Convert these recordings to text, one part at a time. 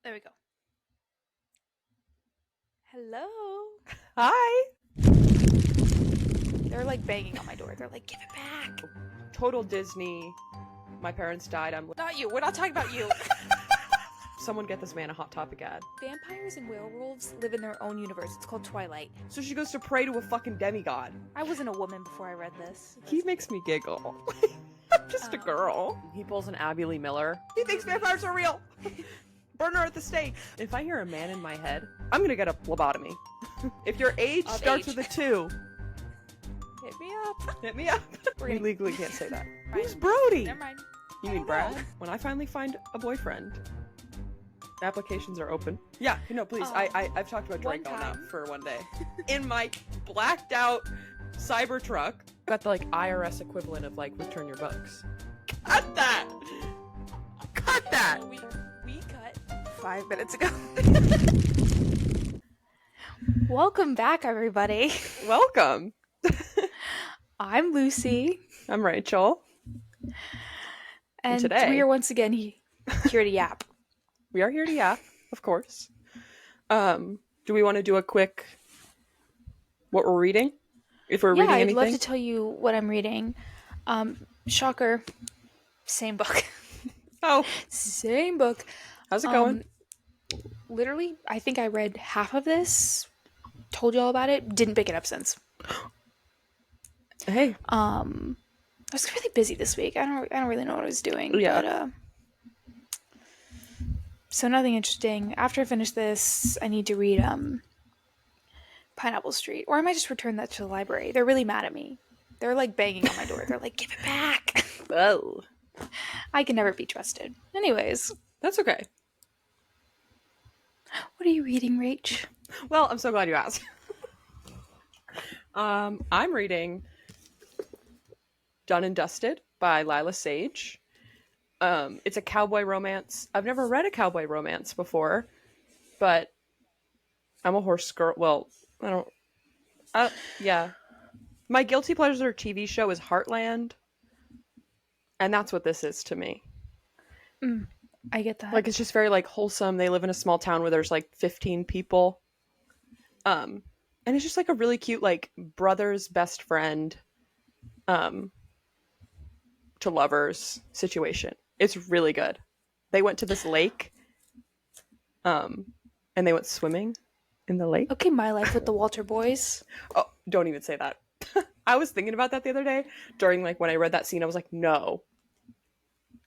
There we go. Hello. Hi. They're like banging on my door. They're like, give it back. Total Disney. My parents died. Not you. We're not talking about you. Someone get this man a Hot Topic ad. Vampires and werewolves live in their own universe. It's called Twilight. So she goes to pray to a fucking demigod. I wasn't a woman before I read this. He makes me giggle. I'm just a girl. He pulls an Abby Lee Miller. He thinks vampires are real. Burn her at the stake. If I hear a man in my head, I'm gonna get a phlebotomy. If your age starts with a 2, hit me up. hit me up. We legally can't say that. Right. Who's Brody? Never mind. You mean Brad? When I finally find a boyfriend, applications are open. Yeah, no, please. I've talked about Drake all now for one day. In my blacked out cyber truck. Got the like IRS equivalent of like return your books. Cut that! Cut that! We cut 5 minutes ago. Welcome back, everybody. Welcome. I'm Lucy. I'm Rachel. And today we are once again here to yap. We are here to yap, of course. Do we want to do a quick what we're reading? If we're reading anything? I'd love to tell you what I'm reading. Shocker. Same book. Oh. Same book. How's it going? Literally, I think I read half of this. Told you all about it. Didn't pick it up since. Hey. I was really busy this week. I don't really know what I was doing. Yeah. But, so nothing interesting. After I finish this, I need to read Pineapple Street, or I might just return that to the library. They're really mad at me. They're like banging on my door. They're like, give it back. Oh. I can never be trusted. Anyways. That's okay. What are you reading, Rach? Well, I'm so glad you asked. I'm reading Done and Dusted by Lila Sage. It's a cowboy romance. I've never read a cowboy romance before, but I'm a horse girl. Well, yeah. My guilty pleasure TV show is Heartland, and that's what this is to me. I get that. Like, it's just very, like, wholesome. They live in a small town where there's, like, 15 people. And it's just, like, a really cute, like, brother's best friend to lovers situation. It's really good. They went to this lake, and they went swimming in the lake. Okay, My Life with the Walter Boys. Oh, don't even say that. I was thinking about that the other day during, like, when I read that scene. I was like, no.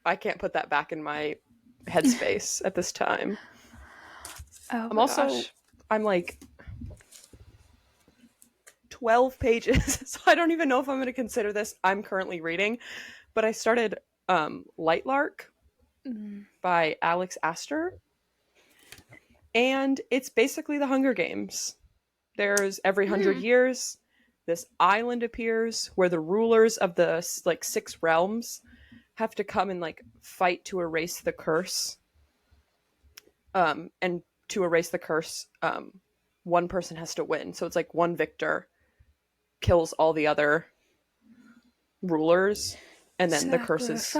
I can't put that back in my headspace at this time. Oh, I'm like 12 pages, so I don't even know if I'm going to consider this I'm currently reading, but I started Light Lark by Alex Astor, and it's basically the Hunger Games. There's every 100 years, this island appears where the rulers of the like 6 realms have to come and like fight to erase the curse. And to erase the curse, one person has to win. So it's like one victor kills all the other rulers, and then the curse is...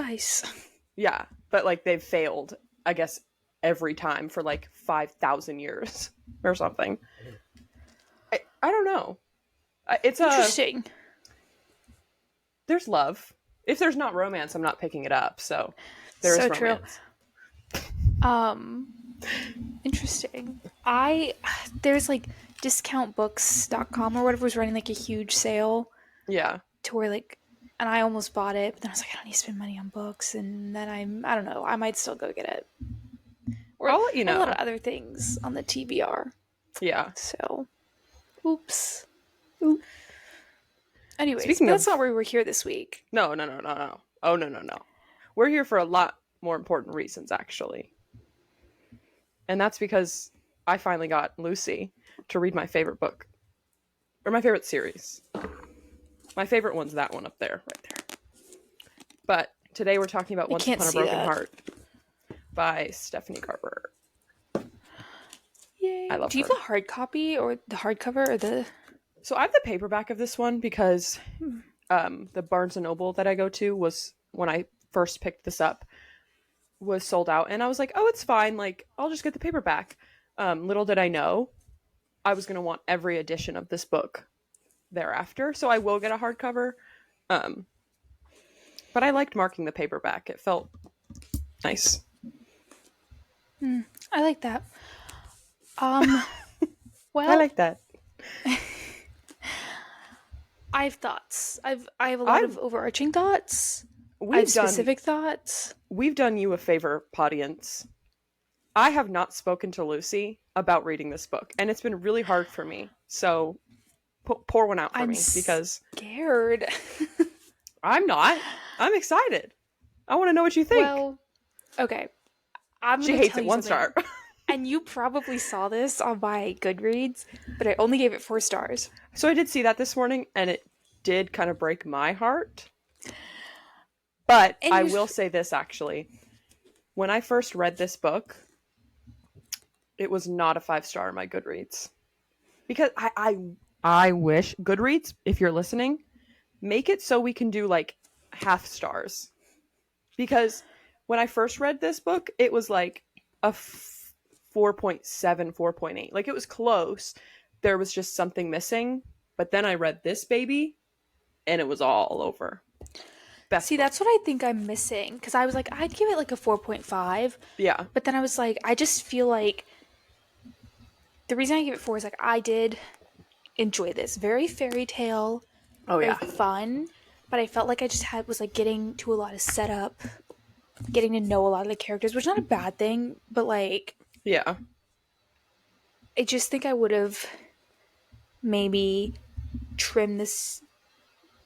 Yeah, but like they've failed, I guess, every time for like 5,000 years or something. I don't know. It's interesting. There's love. If there's not romance, I'm not picking it up. So there's romance. True. Interesting. There's like discountbooks.com or whatever was running like a huge sale. Yeah. To where like, and I almost bought it, but then I was like, I don't need to spend money on books, and then I don't know, I might still go get it. Or I'll let you know. A lot of other things on the TBR. Yeah. So, oops. Anyways, that's not why we're here this week. No. Oh, no. We're here for a lot more important reasons, actually. And that's because I finally got Lucy to read my favorite book. Or my favorite series. My favorite one's that one up there, right there. But today we're talking about Once Upon a Broken Heart by Stephanie Garber. Yay. I love her. Do you have the hard copy or the hardcover or the... So I have the paperback of this one because the Barnes & Noble that I go to was, when I first picked this up, was sold out, and I was like, oh, it's fine. Like, I'll just get the paperback. Little did I know, I was going to want every edition of this book thereafter. So I will get a hardcover. Um, but I liked marking the paperback. It felt nice. I like that. Um, I well, like that. I have thoughts. I have a lot I of overarching thoughts. I have we've done specific thoughts. we've done you a favor, podience. I have not spoken to Lucy about reading this book, and it's been really hard for me. So pour one out for I'm me because scared. I'm not. I'm excited. I want to know what you think. Well, okay. I'm She gonna hates tell it you one something. star. And you probably saw this on my Goodreads, but I only gave it 4 stars. So I did see that this morning, and it did kind of break my heart. But And I you, will say this actually. When I first read this book, it was not a 5 star on my Goodreads. Because I wish Goodreads, if you're listening, make it so we can do like half stars. Because when I first read this book, it was like a 4.7, 4.8. Like it was close. There was just something missing. But then I read this baby and it was all over. Best see, book. that's what I think I'm missing. Because I was like, I'd give it like a 4.5. Yeah. But then I was like, I just feel like the reason I give it 4 is like, I did enjoy this. Very fairy tale, Oh very yeah. fun. But I felt like I just was like getting to a lot of setup, getting to know a lot of the characters, which is not a bad thing. But like, Yeah. I just think I would have maybe trimmed this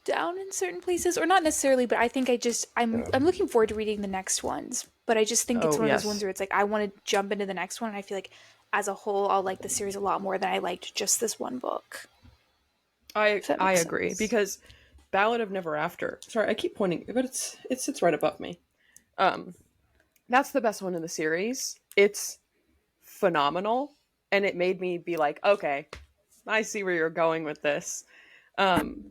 down in certain places, or not necessarily, but I think I'm looking forward to reading the next ones, but I just think it's Oh one of those ones yes. where it's like I want to jump into the next one, and I feel like as a whole I'll like the series a lot more than I liked just this one book, I if that I makes agree sense. because Ballad of Never After. Sorry, I keep pointing, but it sits right above me. Um, that's the best one in the series. It's phenomenal, and it made me be like, okay, I see where you're going with this. Um,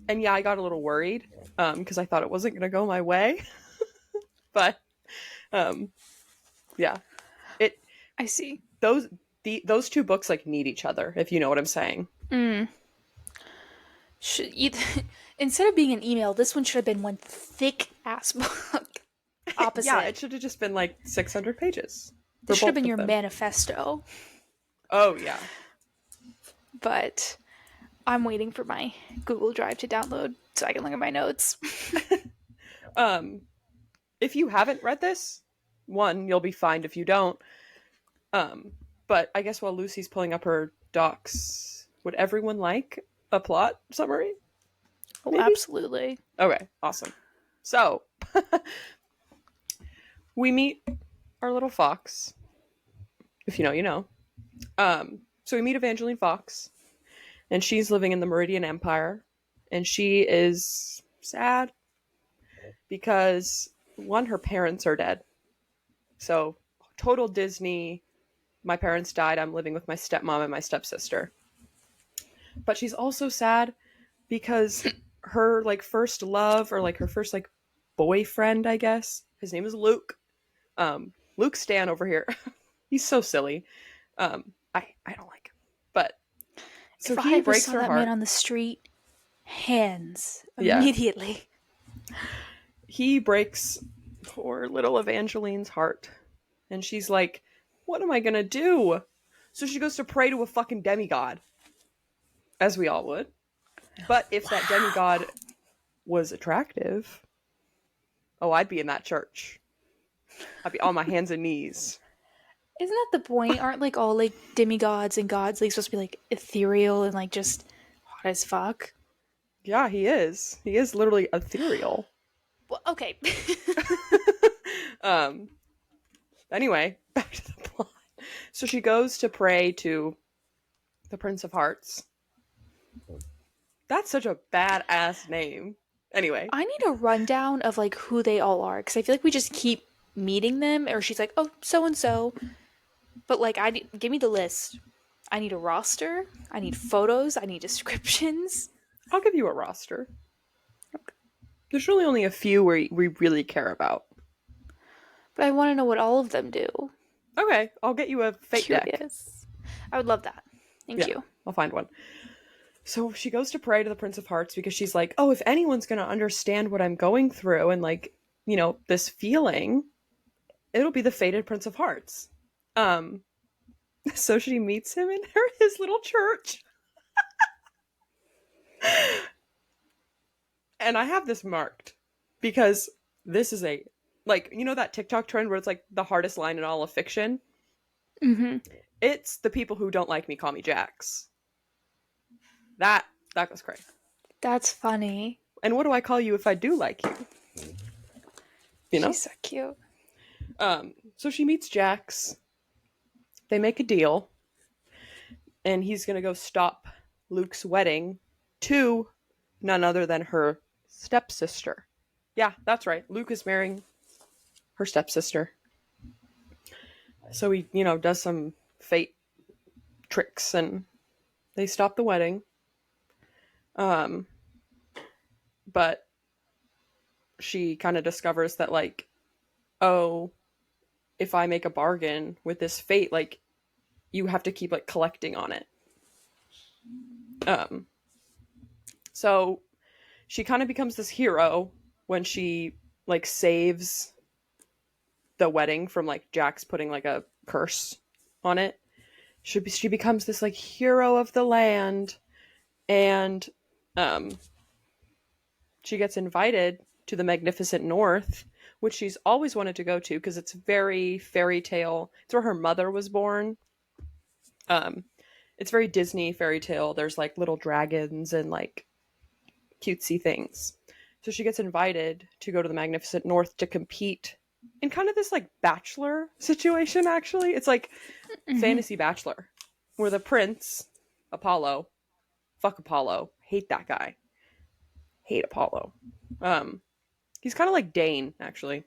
and yeah, I got a little worried because I thought it wasn't going to go my way, but um, yeah, it I see. those those two books like need each other, if you know what I'm saying. Should you, instead of being an email, this one should have been one thick ass book. Yeah, Opposite. it should have just been like 600 pages for This should have both been of your them. manifesto. Oh yeah. But I'm waiting for my Google Drive to download so I can look at my notes. Um, if you haven't read this, one, you'll be fined if you don't. Um, but I guess while Lucy's pulling up her docs, would everyone like a plot summary? Oh, Maybe? absolutely. Okay, awesome. So, we meet our little fox. If you know, you know. So we meet Evangeline Fox, and she's living in the Meridian Empire, and she is sad because, one, her parents are dead. So, total Disney. My parents died. I'm living with my stepmom and my stepsister. But she's also sad because her like first love, or like her first like boyfriend, I guess. His name is Luke. Luke Stan over here. He's so silly. I don't like him. But so If I he ever breaks saw her that man heart. on the street, hands Yeah. immediately. He breaks poor little Evangeline's heart. And she's like, what am I gonna do? So she goes to pray to a fucking demigod. As we all would. But if that demigod was attractive, oh, I'd be in that church. I'd be on my hands and knees. Isn't that the point? Aren't like all like demigods and gods like supposed to be like ethereal and like just hot as fuck? Yeah, he is. He is literally ethereal. Well, okay. um. Anyway, back to the plot. So she goes to pray to the Prince of Hearts. That's such a badass name. Anyway, I need a rundown of like who they all are because I feel like we just keep meeting them, or she's like, oh, so and so, but like give me the list. I need a roster. I need photos. I need descriptions. I'll give you a roster. There's really only a few where we really care about. But I want to know what all of them do. Okay, I'll get you a fate deck. Curious. I would love that. Thank Yeah, you. I'll find one. So she goes to pray to the Prince of Hearts because she's like, oh, if anyone's going to understand what I'm going through and like, this feeling, it'll be the fated Prince of Hearts. Um, so she meets him in his little church. And I have this marked because this is that TikTok trend where it's like the hardest line in all of fiction? Mm-hmm. It's the people who don't like me call me Jax. That goes crazy. That's funny. And what do I call you if I do like you? You know? She's so cute. So she meets Jax. They make a deal. And he's going to go stop Luke's wedding to none other than her stepsister. Yeah, that's right. Luke is marrying her stepsister. So he, does some fate tricks and they stop the wedding. But she kind of discovers that, like, oh, if I make a bargain with this fate, like, you have to keep, like, collecting on it. So she kind of becomes this hero when she, like, saves the wedding from, like, Jax putting, like, a curse on it. She becomes this, like, hero of the land, and she gets invited to the Magnificent North, which she's always wanted to go to because it's very fairy tale. It's where her mother was born. It's very Disney fairy tale. There's like little dragons and like cutesy things. So she gets invited to go to the Magnificent North to compete in kind of this like bachelor situation, actually. It's like fantasy bachelor, where the prince, Apollo, fuck Apollo, hate that guy. Hate Apollo. He's kind of like Dane, actually.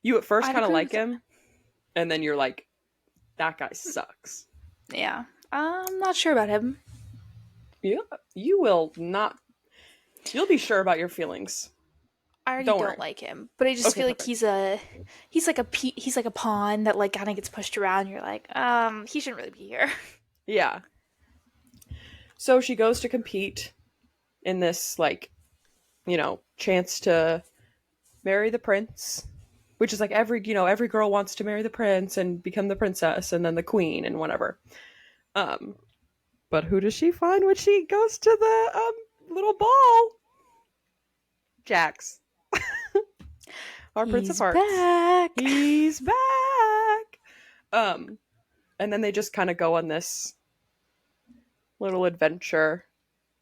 You at first I'd kind of agree like with that. him, and then you're like, that guy sucks. Yeah. I'm not sure about him. Yeah, you will not. You'll be sure about your feelings. I already Don't don't worry. like him, but I just Okay, feel like perfect. he's like a pawn that like kind of gets pushed around. You're like, he shouldn't really be here. Yeah. So she goes to compete in this like, chance to marry the prince, which is like every girl wants to marry the prince and become the princess and then the queen and whatever. Um, but who does she find when she goes to the little ball? Jax, our Prince of He's Hearts. back. He's back. Um, and then they just kind of go on this little adventure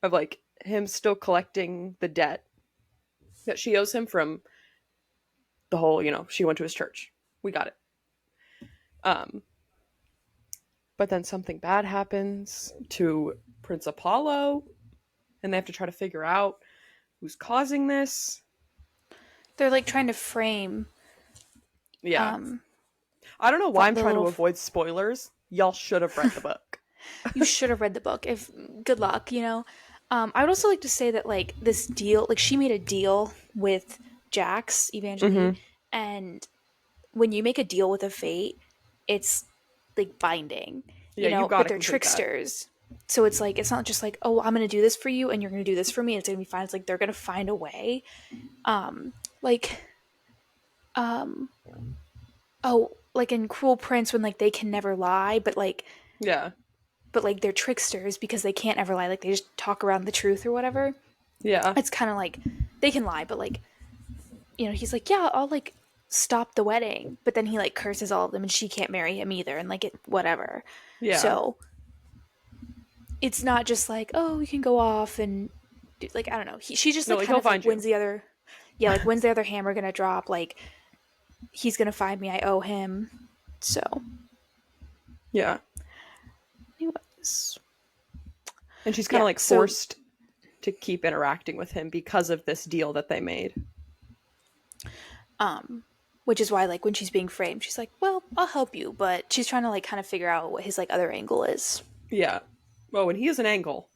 of like him still collecting the debt that she owes him from the whole, she went to his church. We got it. Um, but then something bad happens to Prince Apollo, and they have to try to figure out who's causing this. They're like trying to frame Yeah. um I don't know why I'm the trying to little. avoid spoilers. Y'all should have read the book. You should have read the book. If good luck, you know. I would also like to say that like this deal, like she made a deal with Jax Evangeline, Mm-hmm. and when you make a deal with a fate, it's like binding, Yeah, you but gotta they're complete that. tricksters. So it's like it's not just like, oh, I'm gonna do this for you and you're gonna do this for me. It's gonna be fine. It's like they're gonna find a way. Like oh, like in Cruel Prince when like they can never lie, Yeah. but like they're tricksters because they can't ever lie. Like they just talk around the truth or whatever. Yeah. It's kind of like they can lie, but like he's like, yeah, I'll like stop the wedding, but then he like curses all of them, and she can't marry him either, and like it whatever. Yeah. So it's not just like, oh, we can go off and do, like I don't know. She just No, like like kind he'll of like find you. when's the other, yeah, like when's the other hammer gonna drop? Like he's gonna find me. I owe him. So, Yeah. anyways, And she's kind of yeah. like So forced to keep interacting with him because of this deal that they made. which is why like when she's being framed, she's like, well, I'll help you, but she's trying to like kind of figure out what his like other angle is Yeah. Oh, and he has an angle.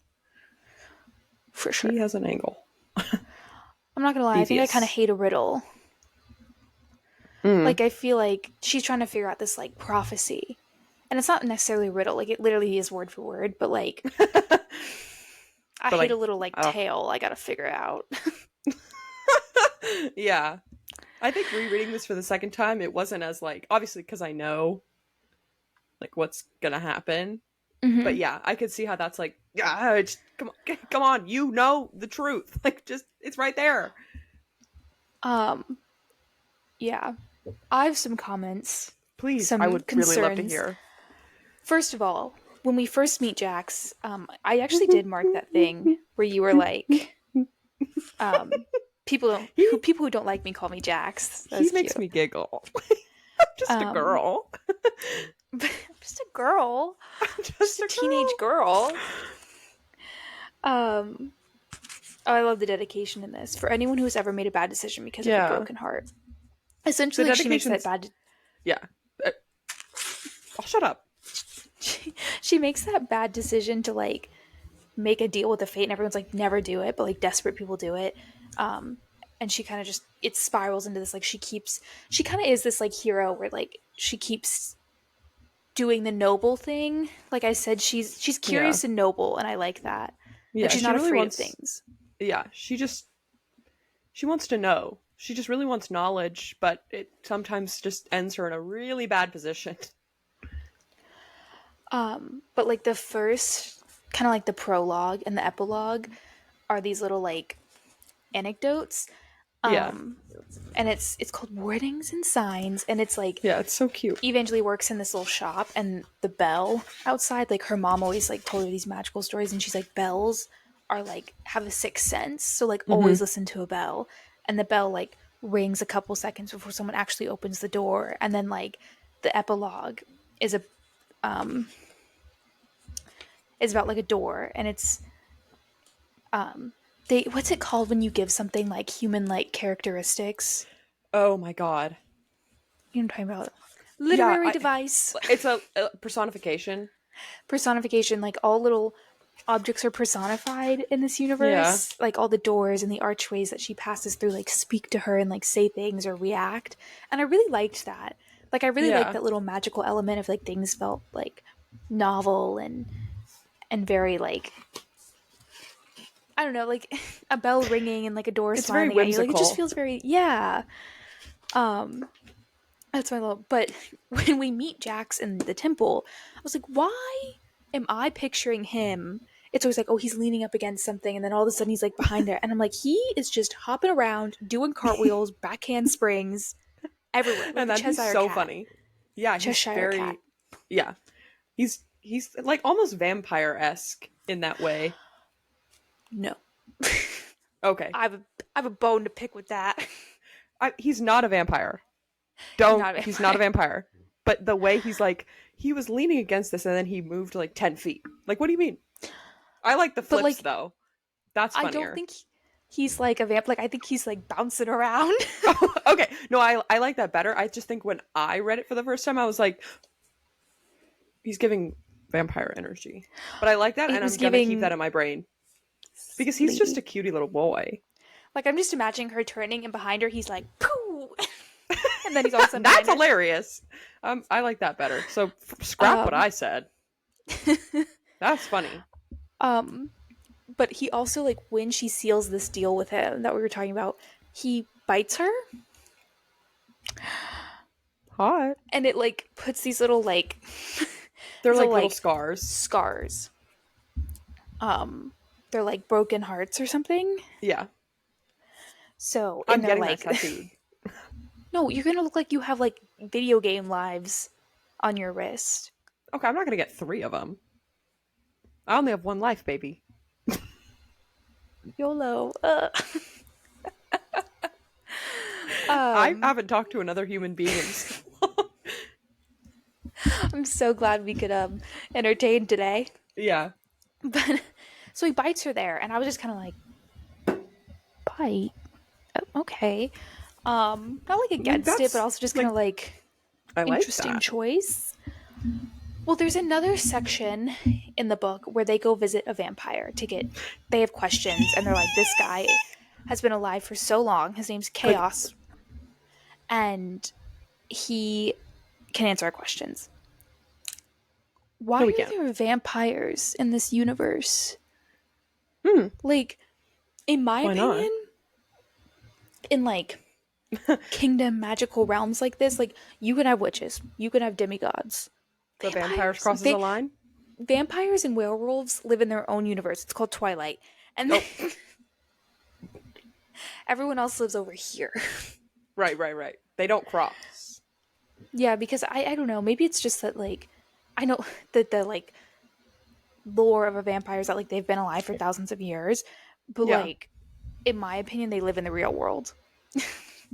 for sure. He has an angle. I'm not gonna lie, I think I kind of Devious. hate a riddle. Mm. Like, I feel like she's trying to figure out this, like, prophecy. And it's not necessarily a riddle. Like, it literally is word for word. But, like, I But hate a like, little, like, oh, tale I gotta figure out. yeah. I think rereading this for the second time, it wasn't as like obviously because I know like what's gonna happen. But Hmm. yeah, I could see how that's like, yeah, it's, come on, you know the truth. Like, just it's right there. Um, yeah. I have some comments, Please, I some would really love to concerns. hear. First of all, when we first meet Jax, I actually did mark that thing where you were like, um, he people who don't like me call me Jax. That he was makes cute. me giggle. I'm just a Um, girl. but I'm just a girl, I'm just just a a teenage girl. girl. Um, oh, I love the dedication in this. For anyone who's ever made a bad decision because of a Yeah, broken heart, the essentially, like, she makes that dedications. bad. Yeah, uh, I'll shut up. She makes that bad decision to, like, make a deal with the fate, and everyone's like, never do it, but like desperate people do it. Um, and she kind of just, it spirals into this, like, she kind of is this like hero where, like, she keeps doing the noble thing. Like I said, she's Yeah, curious and noble, and I like that. Like, yeah. she's She not really afraid of wants. things. Yeah, she wants to know. She just really wants knowledge, but it sometimes just ends her in a really bad position. But like the first, kind of like the prologue and the epilogue are these little, like, anecdotes. Yeah, And it's called Warnings and Signs, and it's like yeah. It's so cute. Evangeline works in this little shop, and the bell outside, like, her mom always, like, told her these magical stories, and she's like, bells are, like, have a sixth sense, so, like, Mm-hmm. always listen to a bell. And the bell, like, rings a couple seconds before someone actually opens the door. And then, like, the epilogue is a is about, like, a door, and it's they, what's it called when you give something like human like characteristics? Oh my god. You know what I'm talking about? Yeah, Literary device. it's a personification. Personification, like, all little objects are personified in this Yeah, universe. Like, all the doors and the archways that she passes through, like, speak to her and, like, say things or react. And I really liked that. Like, I really liked yeah. that little magical element of, like, things felt like novel and very, like, I don't know, like, a bell ringing and, like, a door It's very smiling at you. Like, it just whimsical. feels very, yeah. That's my love. But when we meet Jax in the temple, I was like, why am I picturing him? It's always like, oh, he's leaning up against something, and then all of a sudden he's like behind her. And I'm like, he is just hopping around, doing cartwheels, backhand springs everywhere, like And the then he's Cheshire so cat. funny. Yeah, he's Cheshire cat. very. Yeah, he's like almost vampire-esque in that way. No. Okay, I have a bone to pick with that. he's not a vampire. He's Don't. not a He's not a vampire. vampire. But the way he's like, he was leaning against this, and then he moved like 10 feet. Like, what do you mean? I like the But, flips like, though. That's I don't funnier. think he's like a vamp. Like, I think he's like bouncing around. Okay, no, I like that better. I just think when I read it for the first time, I was like, he's giving vampire energy. But I like that, It and was I'm gonna keep giving that in my brain because he's just a sleepy. cutie little boy. Like, I'm just imagining her turning, and behind her, he's like, pooh! And then he's all of a sudden That's behind her. hilarious. I like that better. So scrap what Um, I said. That's funny. um, but he also, like, when she seals this deal with him that we were talking about, he bites her, Hot. and it, like, puts these little, like, They're these little, like little like, scars. scars. They're like broken hearts or something. Yeah, So, I'm and they're getting that like, tattooed. no, you're gonna look like you have, like, video game lives on your wrist. Okay, I'm not gonna get 3 of them. I only have one life, baby. YOLO. I haven't talked to another human being in so long. I'm so glad we could entertain today. Yeah. But so he bites her there, and I was just kind of like, bite. Oh, okay. Not like I mean, against it, but that's also just kind like of like I like interesting that. choice. Well, there's another section in the book where they go visit a vampire to get. They have questions, and they're like, "This guy has been alive for so long. His name's Like Chaos, and he can answer our questions. Why No, we are can't. there vampires in this universe? Hmm. Like, in my Why not? opinion, in like kingdom magical realms like this, like you can have witches, you can have demigods. But vampires Vampires, crosses a line? vampires and werewolves live in their own universe. It's called Twilight. And Oh, everyone else lives over here. right. They don't cross. Yeah, because I don't know, maybe it's just that like I know that the like lore of a vampire is that like they've been alive for thousands of years, but Yeah, like in my opinion they live in the real world.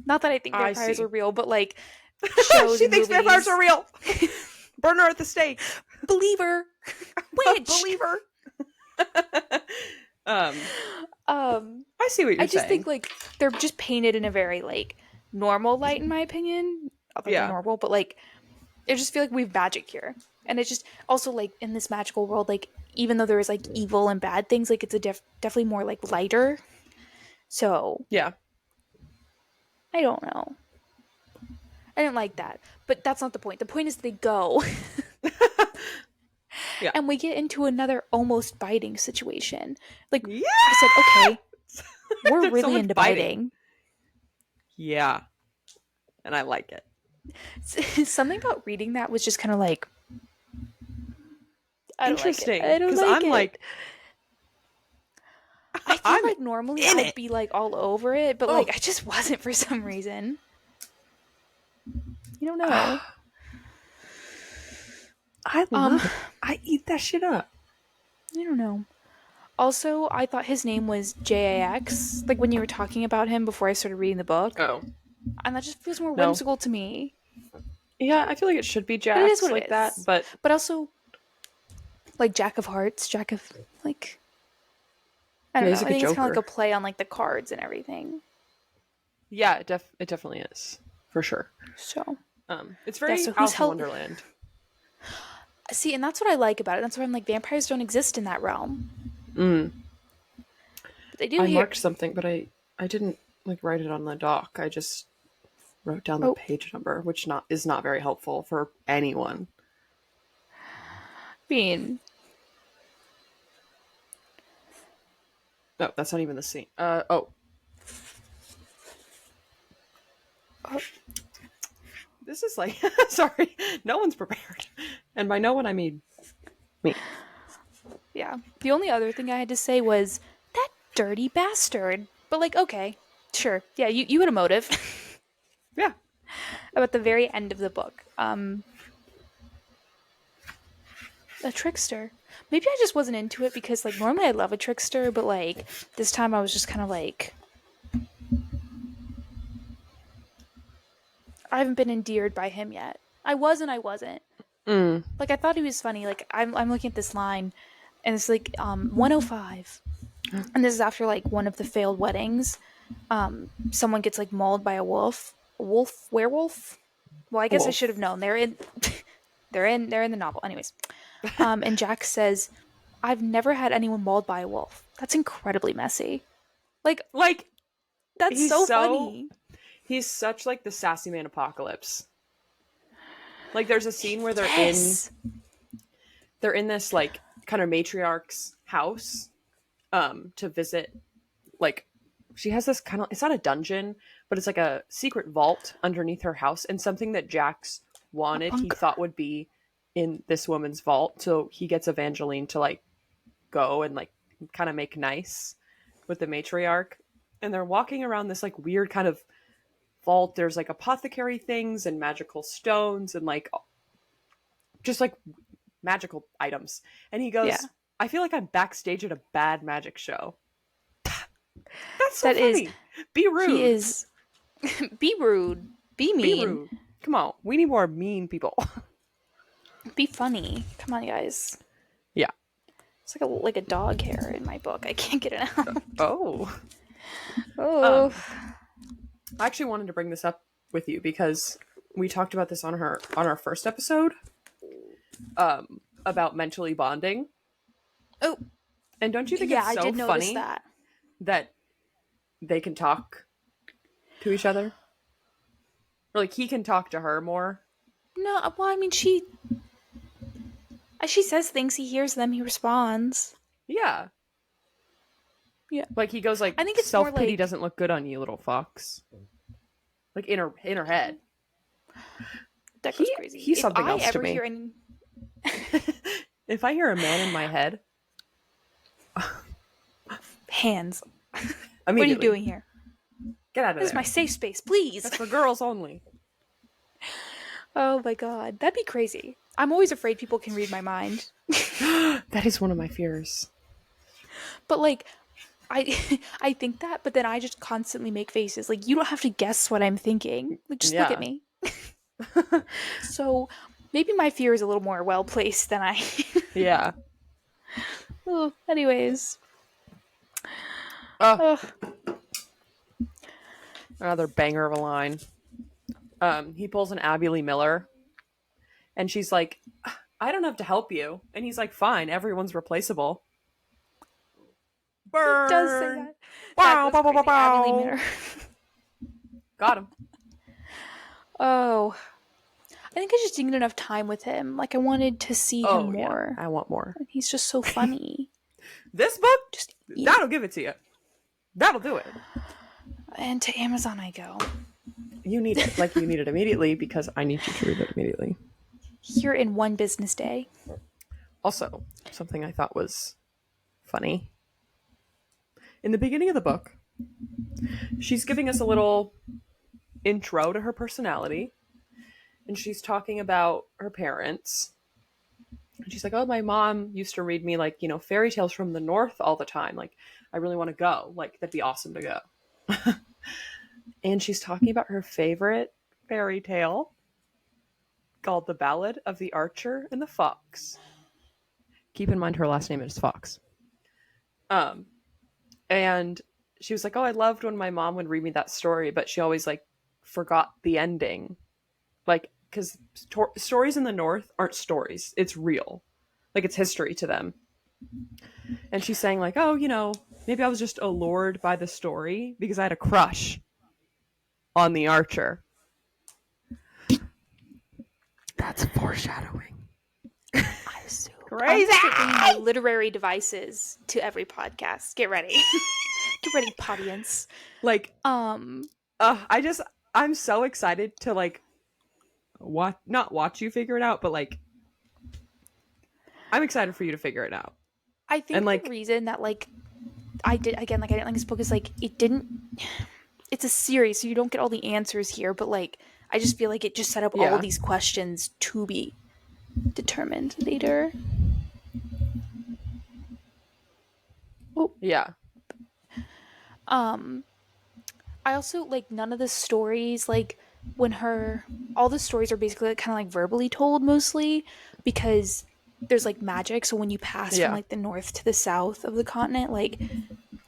Not that I think I vampires are see. real, but like shows She and thinks vampires movies. are real. Burn her at the stake. Believer, witch. Believer. um, Um, I see what I you're just think saying. like they're just painted in a very like normal light, in my opinion. Not that they're Yeah, normal, but like I just feel like we have magic here, and it's just also like in this magical world, like even though there is like evil and bad things, like it's a definitely more like lighter. So yeah, I don't know. I didn't like that, but that's not the point. The point is they go, yeah. and we get into another almost biting situation. Like Yeah! I said, okay, we're There's so really much into biting. biting. Yeah, and I like it. Something about reading that was just kind of like I don't like it. Interesting, I don't because like I'm it. like, I feel I'm like normally in I'd it. be like all over it, but like Oh, I just wasn't for some reason. You don't know. I Um, love it. I eat that shit up. I don't know. Also, I thought his name was JAX, like when you were talking about him before I started reading the book, Oh, and that just feels more no. whimsical to me. Yeah, I feel like it should be But it is Jax what like it that, is. but But also, like Jack of Hearts, Jack of like I yeah, don't he's know. a I good think it's kind of like Joker. a play on like the cards and everything. Yeah, it definitely is for sure. So It's yeah. very So who's Alice in held? Wonderland. See, and that's what I like about it. That's why I'm like vampires don't exist in that realm, Mm. but they do I here. marked something, but I didn't like write it on the doc. I just wrote down the Oh, page number, which not is not very helpful for anyone. Bean. No, that's not even the scene. Oh, Oh, this is like sorry, no one's prepared, and by no one I mean me. yeah. The only other thing I had to say was that dirty bastard. But like, okay, sure. Yeah, you had a motive Yeah, about the very end of the book. A trickster. Maybe I just wasn't into it because like normally I love a trickster, but like this time I was just kind of like I haven't been endeared by him yet. I was and I wasn't. mm. Like I thought he was funny. Like I'm looking at this line and it's like 105. And this is after like one of the failed weddings. Someone gets like mauled by a wolf. A wolf? Werewolf? Well, I guess I should have Wolf. known. They're in the novel. Anyways. And Jack says, I've never had anyone mauled by a wolf. That's incredibly messy. Like, Like that's he's so so funny. he's such like the sassy man apocalypse. Like there's a scene where Yes. they're in this like kind of matriarch's house to visit like she has this kind of it's not a dungeon but it's like a secret vault underneath her house and something that Jax A wanted he bunker. thought would be in this woman's vault so he gets Evangeline to like go and like kind of make nice with the matriarch and they're walking around this like weird kind of vault there's like apothecary things and magical stones and like just like magical items and he Yeah. goes I feel like I'm backstage at a bad magic show. That's so That is, funny. Be he rude. is, be rude, be Be mean, rude. Come on. We need more mean people. be funny. Come on, you guys. Yeah. It's like a dog hair in my book. I can't get it out. Oh. Oh. Um, I actually wanted to bring this up with you because we talked about this on our first episode about mentally bonding. Oh, And don't you think yeah, it's I so did notice funny that. that they can talk to each other? Or like he can talk to her more. No, well, I mean, she says things, he hears them, he responds. Yeah. Yeah. Like he goes like, I think it's more self-pity like doesn't look good on you, little fox. Like in her head. that goes crazy. He's If something I else to ever me. hear any If I hear a man in my head, hands, what are you immediately doing here? get out of This is my there. safe space, please. That's for girls only. Oh my god, that'd be crazy. I'm always afraid people can read my mind. That is one of my fears. But like I think that, but then I just constantly make faces. Like you don't have to guess what I'm thinking. Like just look at Yeah. me. So maybe my fear is a little more well placed than I. Yeah. Oh, anyways. Oh, Ugh. another banger of a line. He pulls an Abby Lee Miller, and she's like, "I don't have to help you," and he's like, "Fine, everyone's replaceable." He does say Burn. that. That Wow, goes bow, bow, bow, crazy. Abby Lee bow. Miller. Got him. Oh. I think I just didn't get enough time with him. Like I wanted to see him Oh yeah, more. I want more. He's just so funny. This book, Just that'll give it to you. That'll do it. and to Amazon I go. You need it. Like you need it immediately because I need you to read it immediately. Here in one business day. Also, something I thought was funny. In the beginning of the book, she's giving us a little intro to her personality. And she's talking about her parents. And she's like, "Oh, my mom used to read me like, fairy tales from the north all the time. Like, I really want to go. Like, that'd be awesome to go." And she's talking about her favorite fairy tale called The Ballad of the Archer and the Fox. Keep in mind her last name is Fox. And she was like, "Oh, I loved when my mom would read me that story, but she always like forgot the ending." Like, because stories in the North aren't stories. It's real. Like, it's history to them. And she's saying, like, "Oh, maybe I was just allured by the story because I had a crush on the archer." That's foreshadowing. I'm so Crazy! I'm start bringing my literary devices to every podcast. Get ready. Get ready, podience. Like, Um, I'm so excited to, like, not watch you figure it out, but, like, I'm excited for you to figure it out. I think And, the like, reason that like I didn't like this book is like it didn't. It's a series, so you don't get all the answers here. But like, I just feel like it just set up all yeah. these questions to be determined later. Oh, Yeah. I also like none of the stories like when all the stories are basically like, kind of like verbally told mostly because there's like magic. So when you pass from Yeah. like the north to the south of the continent, like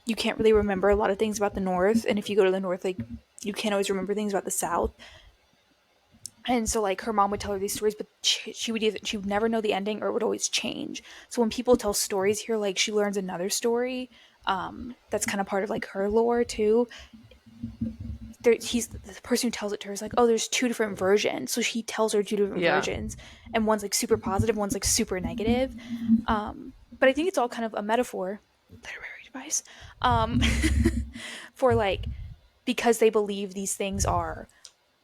you can't really remember a lot of things about the north, and if you go to the north, like you can't always remember things about the south. And so like her mom would tell her these stories, but she would never know the ending or it would always change. So when people tell stories here, like she learns another story that's kind of part of like her lore too. He's the person who tells it to her is like, oh, there's two different versions. So she tells her two different Yeah. versions, and one's like super positive, one's like super negative. But I think it's all kind of a metaphor, literary device, for like because they believe these things are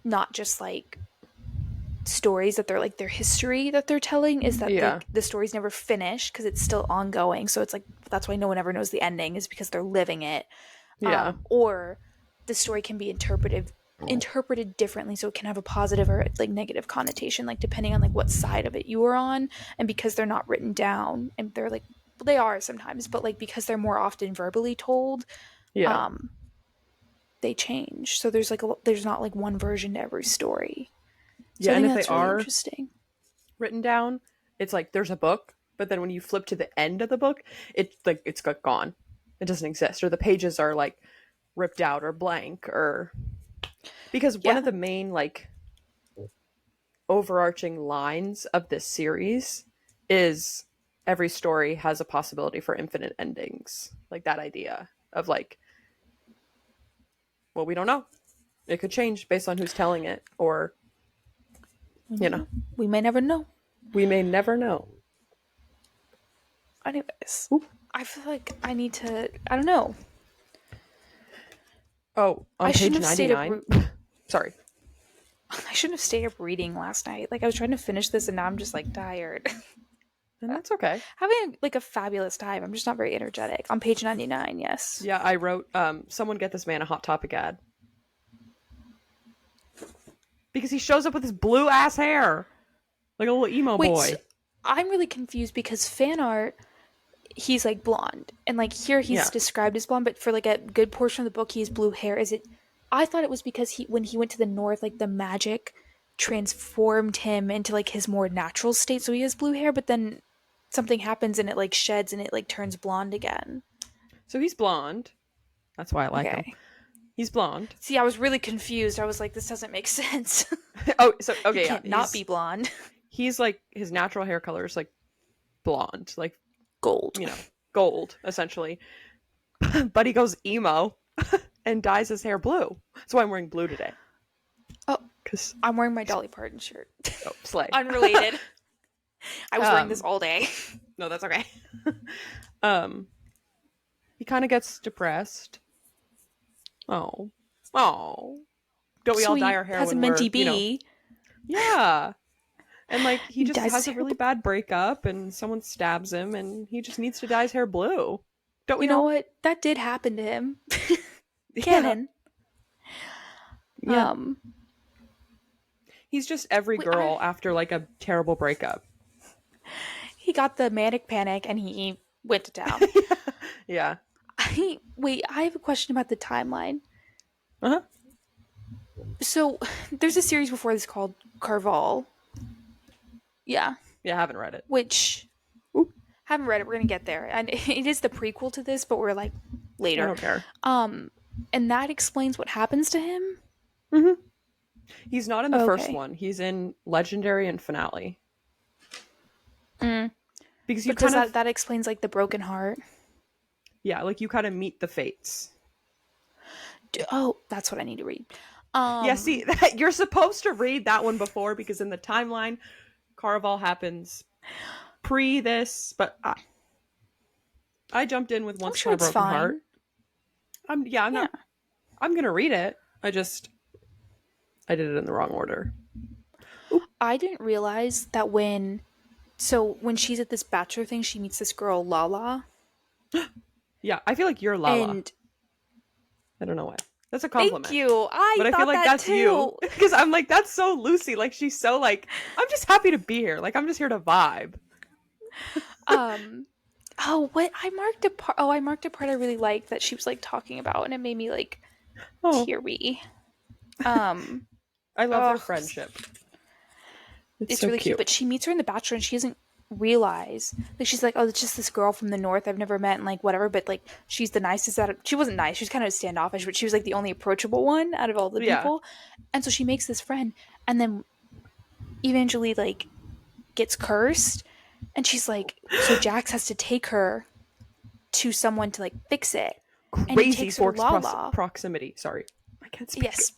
not just like stories that they're like their history that they're telling is that Yeah. the stories never finish because it's still ongoing. So it's like that's why no one ever knows the ending is because they're living it. Yeah. Or the story can be interpreted differently, so it can have a positive or like negative connotation, like depending on like what side of it you were on. And because they're not written down, and they're like, well, they are sometimes, but like because they're more often verbally told, Yeah. they change. So there's not like one version to every story. So Yeah. I And think if they that's really are interesting. written down, it's like there's a book, but then when you flip to the end of the book, it's gone. It doesn't exist, or the pages are like ripped out or blank, or because one Yeah. of the main like overarching lines of this series is every story has a possibility for infinite endings. Like that idea of like, well, we don't know. It could change based on who's telling it, or, you know, We may never know. we may never know. Anyways, Oop. I feel like I need to. I don't know. Oh, I on shouldn't page have stayed up. 99. Sorry. I shouldn't have stayed up reading last night. Like I was trying to finish this, and now I'm just like tired. And that's okay. Having like a fabulous time. I'm just not very energetic. On page 99, yes. Yeah, I wrote, someone get this man a Hot Topic ad. Because he shows up with his blue ass hair. Like a little emo Wait, boy. so I'm really confused because fan art, he's like blonde, and like here he's described as blonde, but for like a good portion of the book, he has blue hair. Is it? I thought it was because when he went to the north, like the magic transformed him into like his more natural state, so he has blue hair. But then something happens and it like sheds and it like turns blonde again. So he's blonde. That's why I like him. He's blonde. See, I was really confused. I was like, this doesn't make sense. Oh, so okay, he can't not be blonde. He's like, his natural hair color is like blonde, like gold. You know, gold essentially. But he goes emo and dyes his hair blue. That's why I'm wearing blue today. Oh, because I'm wearing my Dolly Parton shirt. Oh, slay. Unrelated. I was wearing this all day. No, that's okay. He kind of gets depressed. Oh. Don't we all dye our hair has when a minty we're, bee. Yeah. And like he just has a really bad breakup and someone stabs him and he just needs to dye his hair blue. Don't we know what? That did happen to him. Canon. Yeah. He's just every girl after like a terrible breakup. He got the manic panic and he went to town. Yeah. I have a question about the timeline. Uh-huh. So there's a series before this called Carval. Yeah. Yeah, I haven't read it. Which haven't read it. We're gonna get there, and it is the prequel to this, but we're like later. I don't care. And that explains what happens to him. Mm-hmm. He's not in the first one. He's in Legendary and Finale. Because that explains like the broken heart. Yeah, like you kind of meet the fates. Oh, that's what I need to read. Yeah, see, you're supposed to read that one before because in the timeline, Caraval happens pre this, but I jumped in with Once Upon a Broken Heart. I'm gonna read it. I did it in the wrong order. Oop. I didn't realize that when she's at this bachelor thing, she meets this girl Lala. Yeah, I feel like you're Lala. And I don't know why. That's a compliment. Thank you. I feel like that's too. you. Because I'm like, that's so Lucy. Like, she's so like, I'm just happy to be here. Like, I'm just here to vibe. What I marked a part. Oh, I marked a part I really liked that she was like talking about, and it made me like teary. I love their friendship. It's so really cute. But she meets her in The Bachelor, and she doesn't realize, like, she's like, oh, it's just this girl from the north I've never met, and like whatever, but like she's the nicest she wasn't nice, she was kind of standoffish, but she was like the only approachable one out of all the people. And so she makes this friend, and then eventually like gets cursed, and she's like, so Jax has to take her to someone to like fix it. Crazy and he takes her forced Lala. proximity. Sorry, I can't speak. Yes.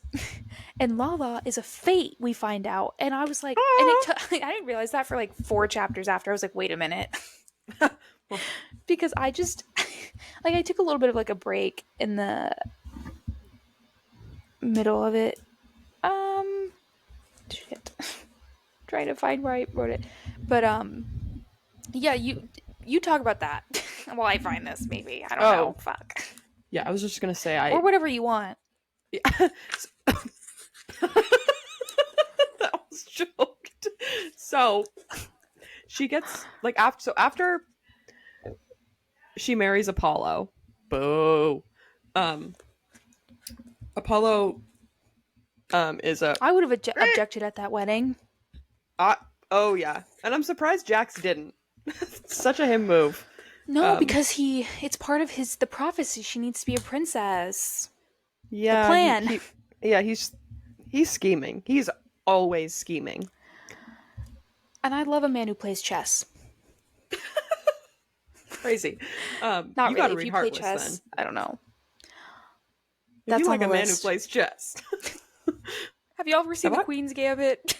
And Lala is a fate, we find out. And I was like, and I didn't realize that for like 4 chapters after. I was like, wait a minute. Because I just, like, I took a little bit of like a break in the middle of it. Shit. Trying to find where I wrote it. But, yeah, you talk about that while I find this, maybe. I don't know. Fuck. Yeah, I was just going to say or whatever you want. Yeah. That was joked. So she gets like after she marries Apollo. Boo. Apollo is a I would have objected at that wedding. Oh yeah. And I'm surprised Jax didn't. Such a him move. No, because it's part of the prophecy. She needs to be a princess. Yeah. The plan. He's scheming. He's always scheming. And I love a man who plays chess. Crazy. Not you really. gotta if read you Heartless, play chess, then. I don't know. If you like a man who plays chess. Have y'all ever seen Have The I? Queen's Gambit?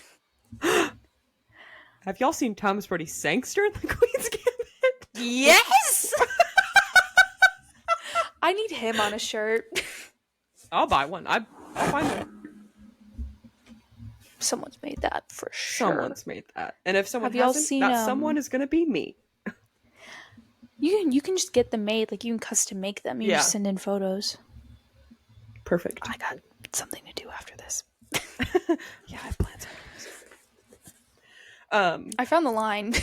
Have y'all seen Thomas Brody Sangster in the Queen's Gambit? Yes! I need him on a shirt. I'll buy one. I'll find one. Someone's made that for sure. Someone's made that. And if someone Have y'all hasn't, seen that someone is going to be me. you can just get them made, like you can custom make them. You Yeah. just send in photos. Perfect. I got something to do after this. Yeah, I have plans. I found the line.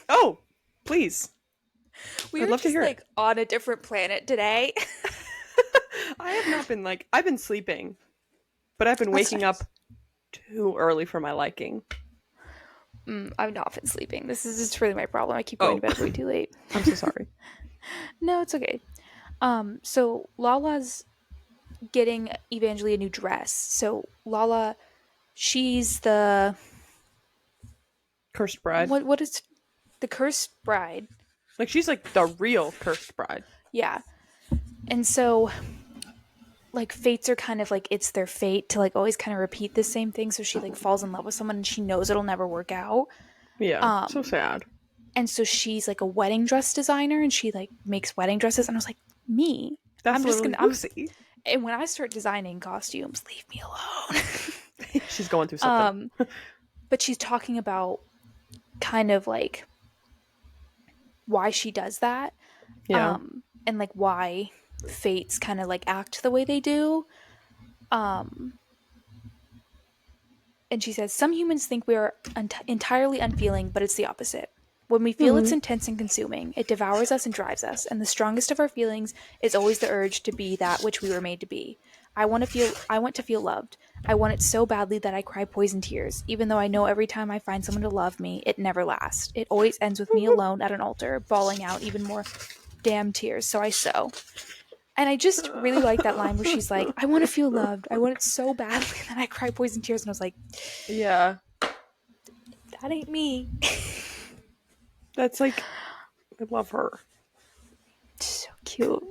Oh, please. We I'd were love to just hear it. like on a different planet today. I have not been I've been sleeping, but I've been waking up too early for my liking. I've not been sleeping. This is just really my problem. I keep going to bed way too late. I'm so sorry. No, it's okay. So Lala's getting Evangeline a new dress. So Lala, she's the Cursed bride. what is the cursed bride? Like, she's like the real cursed bride. Yeah. And so like fates are kind of like it's their fate to like always kind of repeat the same thing. So she like falls in love with someone and she knows it'll never work out. Yeah, so sad. And so she's like a wedding dress designer and she like makes wedding dresses. And I was like, me? That's I'm just literally gonna Lucy. and when I start designing costumes, leave me alone. She's going through something. But she's talking about kind of like why she does that. Yeah. And like why fates kind of like act the way they do. And she says, some humans think we are entirely unfeeling, but it's the opposite. When we feel it's intense and consuming, it devours us and drives us, and the strongest of our feelings is always the urge to be that which we were made to be. I want to feel loved. I want it so badly that I cry poison tears, even though I know every time I find someone to love me, it never lasts. It always ends with me alone at an altar, bawling out even more damn tears, so I sew. And I just really like that line where she's like, I want to feel loved. I want it so badly that I cry poison tears. And I was like, Yeah. that ain't me. That's like, I love her. So cute.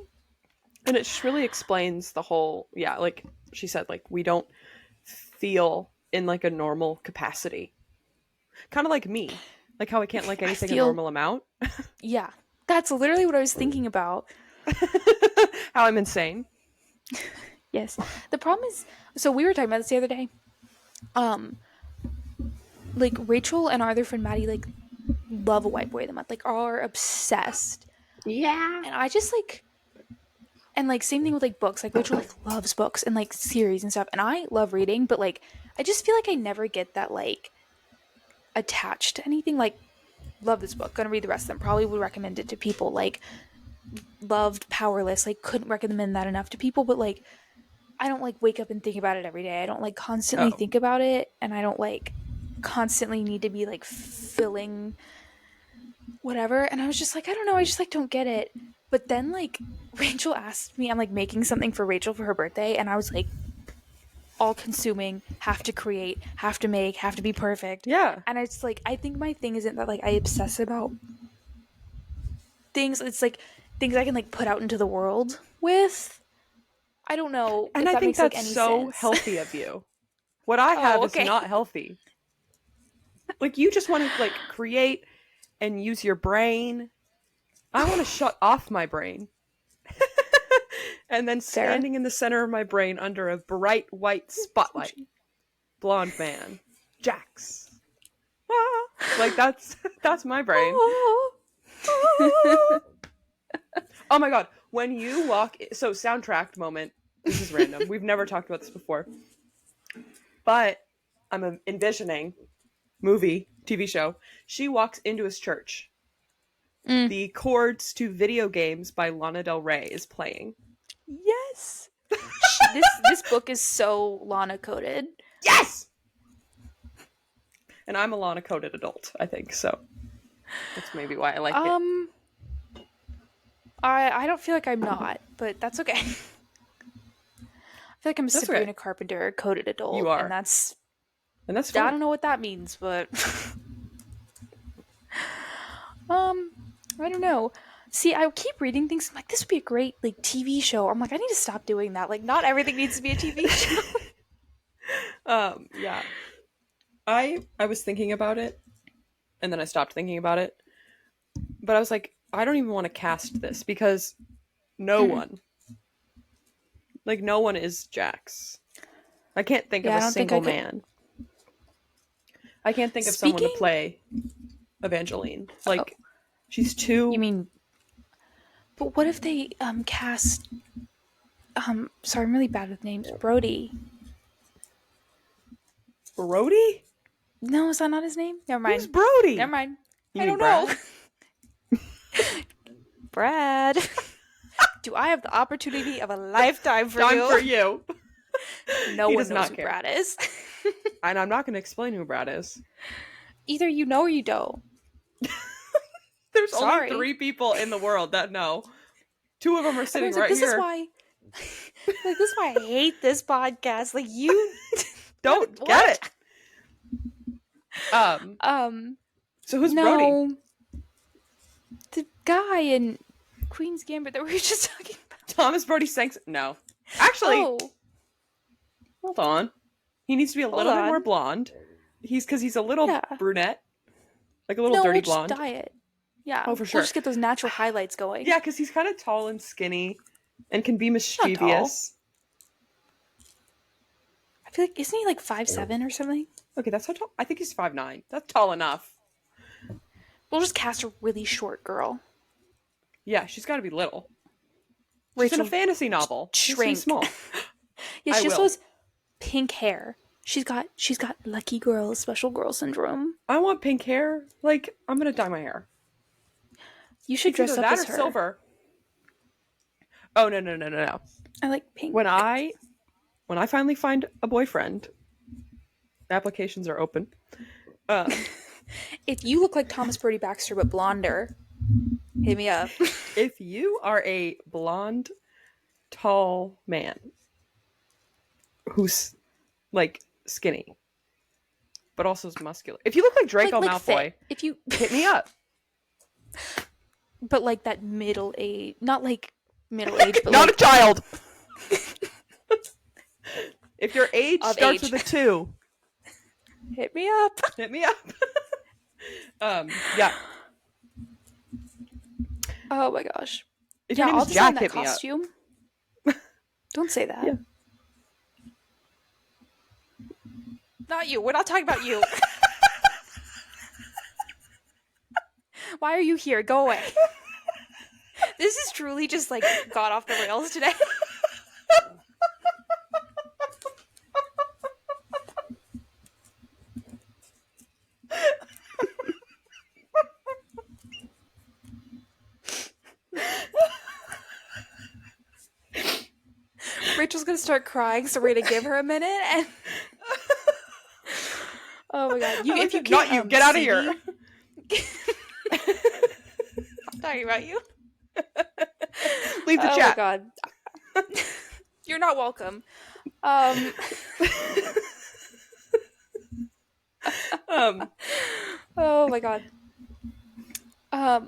And it just really explains the whole, yeah, like she said, like, we don't feel in like a normal capacity. Kind of like me. Like how I can't like anything a normal amount. Yeah. That's literally what I was thinking about. How I'm insane. Yes. The problem is, so we were talking about this the other day. Like Rachel and our other friend Maddie like love a white boy of the month. Like are obsessed. Yeah. And I just like, and like same thing with like books. Like Rachel like loves books and like series and stuff. And I love reading, but like I just feel like I never get that like attached to anything. Like love this book, gonna read the rest of them. Probably would recommend it to people. Like loved Powerless, like couldn't recommend that enough to people. But like I don't like wake up and think about it every day. I don't like constantly think about it, and I don't like constantly need to be like filling whatever. And I was just like, I don't know, I just like don't get it. But then like Rachel asked me, I'm like making something for Rachel for her birthday, and I was like all consuming, have to create, have to make, have to be perfect. Yeah. And it's like I think my thing isn't that like I obsess about things. It's like things I can like put out into the world with. I don't know. And if I that think makes, that's like, any so sense. healthy of you. What I have okay. is not healthy. Like you just want to like create and use your brain. I want to shut off my brain. And then standing in the center of my brain under a bright white spotlight. Blonde man. Jax. Ah, like that's my brain. Oh my god. When you walk so soundtrack moment. This is random. We've never talked about this before. But I'm envisioning movie, TV show. She walks into his church. The Chords to Video Games by Lana Del Rey is playing. Yes. This book is so Lana coded. Yes. And I'm a Lana coded adult, I think, so that's maybe why I like it. I don't feel like I'm not, but that's okay. I feel like I'm a Sabrina okay. Carpenter coded adult. You are. And that's fun. I don't know what that means, but I don't know. See, I keep reading things. I'm like, this would be a great like TV show. I'm like, I need to stop doing that. Like, not everything needs to be a TV show. Yeah. I was thinking about it, and then I stopped thinking about it. But I was like, I don't even want to cast this because no Mm-mm. one, like, no one is Jax. I can't think of Yeah, I a don't think I single could. man. I can't think of someone to Speaking. play Evangeline. Oh, Like, she's you too mean? But what if they cast? Sorry, I'm really bad with names. Brody. Brody. No, is that not his name? Never Who's mind. Never Brody? mind. You I mean don't know. Brad? Brad. Do I have the opportunity of a lifetime for Time for you? you. No He one does knows not who care, Brad is. and I'm not going to explain who Brad is. Either you know or you don't. There's only Sorry. 3 people in the world that know. 2 of them are sitting Everyone's like, right this is here. why. Like, this is why I hate this podcast. Like, you. Don't get What? it. So who's Brody? No. The guy in Queen's Gambit that we were just talking about. Thomas Brody Sanks? No. Actually, Oh, hold on. He needs to be a hold little bit more on. blonde. Because he's a little Yeah. brunette. Like a little No, dirty we'll just blonde. dye it. Yeah. Oh, for We'll sure. just get those natural highlights going. Yeah, because he's kind of tall and skinny and can be Not tall. mischievous. I feel like, isn't he like 5'7" or something? Okay, that's how tall. I think he's 5'9". That's tall enough. We'll just cast a really short girl. Yeah, she's got to be little. She's Rachel, in a fantasy novel. She's shrink. small. Yeah, I she just will. has pink hair. She's got lucky girl, special girl syndrome. I want pink hair. Like, I'm going to dye my hair. You should It's dress either up that as or her. silver. Oh, no. I like pink. When I finally find a boyfriend, applications are open. If you look like Thomas Brody Baxter but blonder, hit me up. If you are a blonde, tall man who's like skinny, but also is muscular. If you look like Draco like Malfoy, fit. If you, hit me up. but like that middle age, not like middle age, but Not like a child. If your age Of starts age. with a 2, hit me up. hit me up. Yeah. Oh my gosh. If Yeah, your name I'll is design Jack, that hit me up. costume. Don't say that. Yeah. Not you. We're not talking about you. Why are you here? Go away. This is truly just like got off the rails today. Rachel's gonna start crying, so we're gonna give her a minute. And oh my god, I like if you that. can't, Not you. Get out of see here. me- I'm talking about you. Leave the Oh chat. my god, you're not welcome. Um, oh my god. I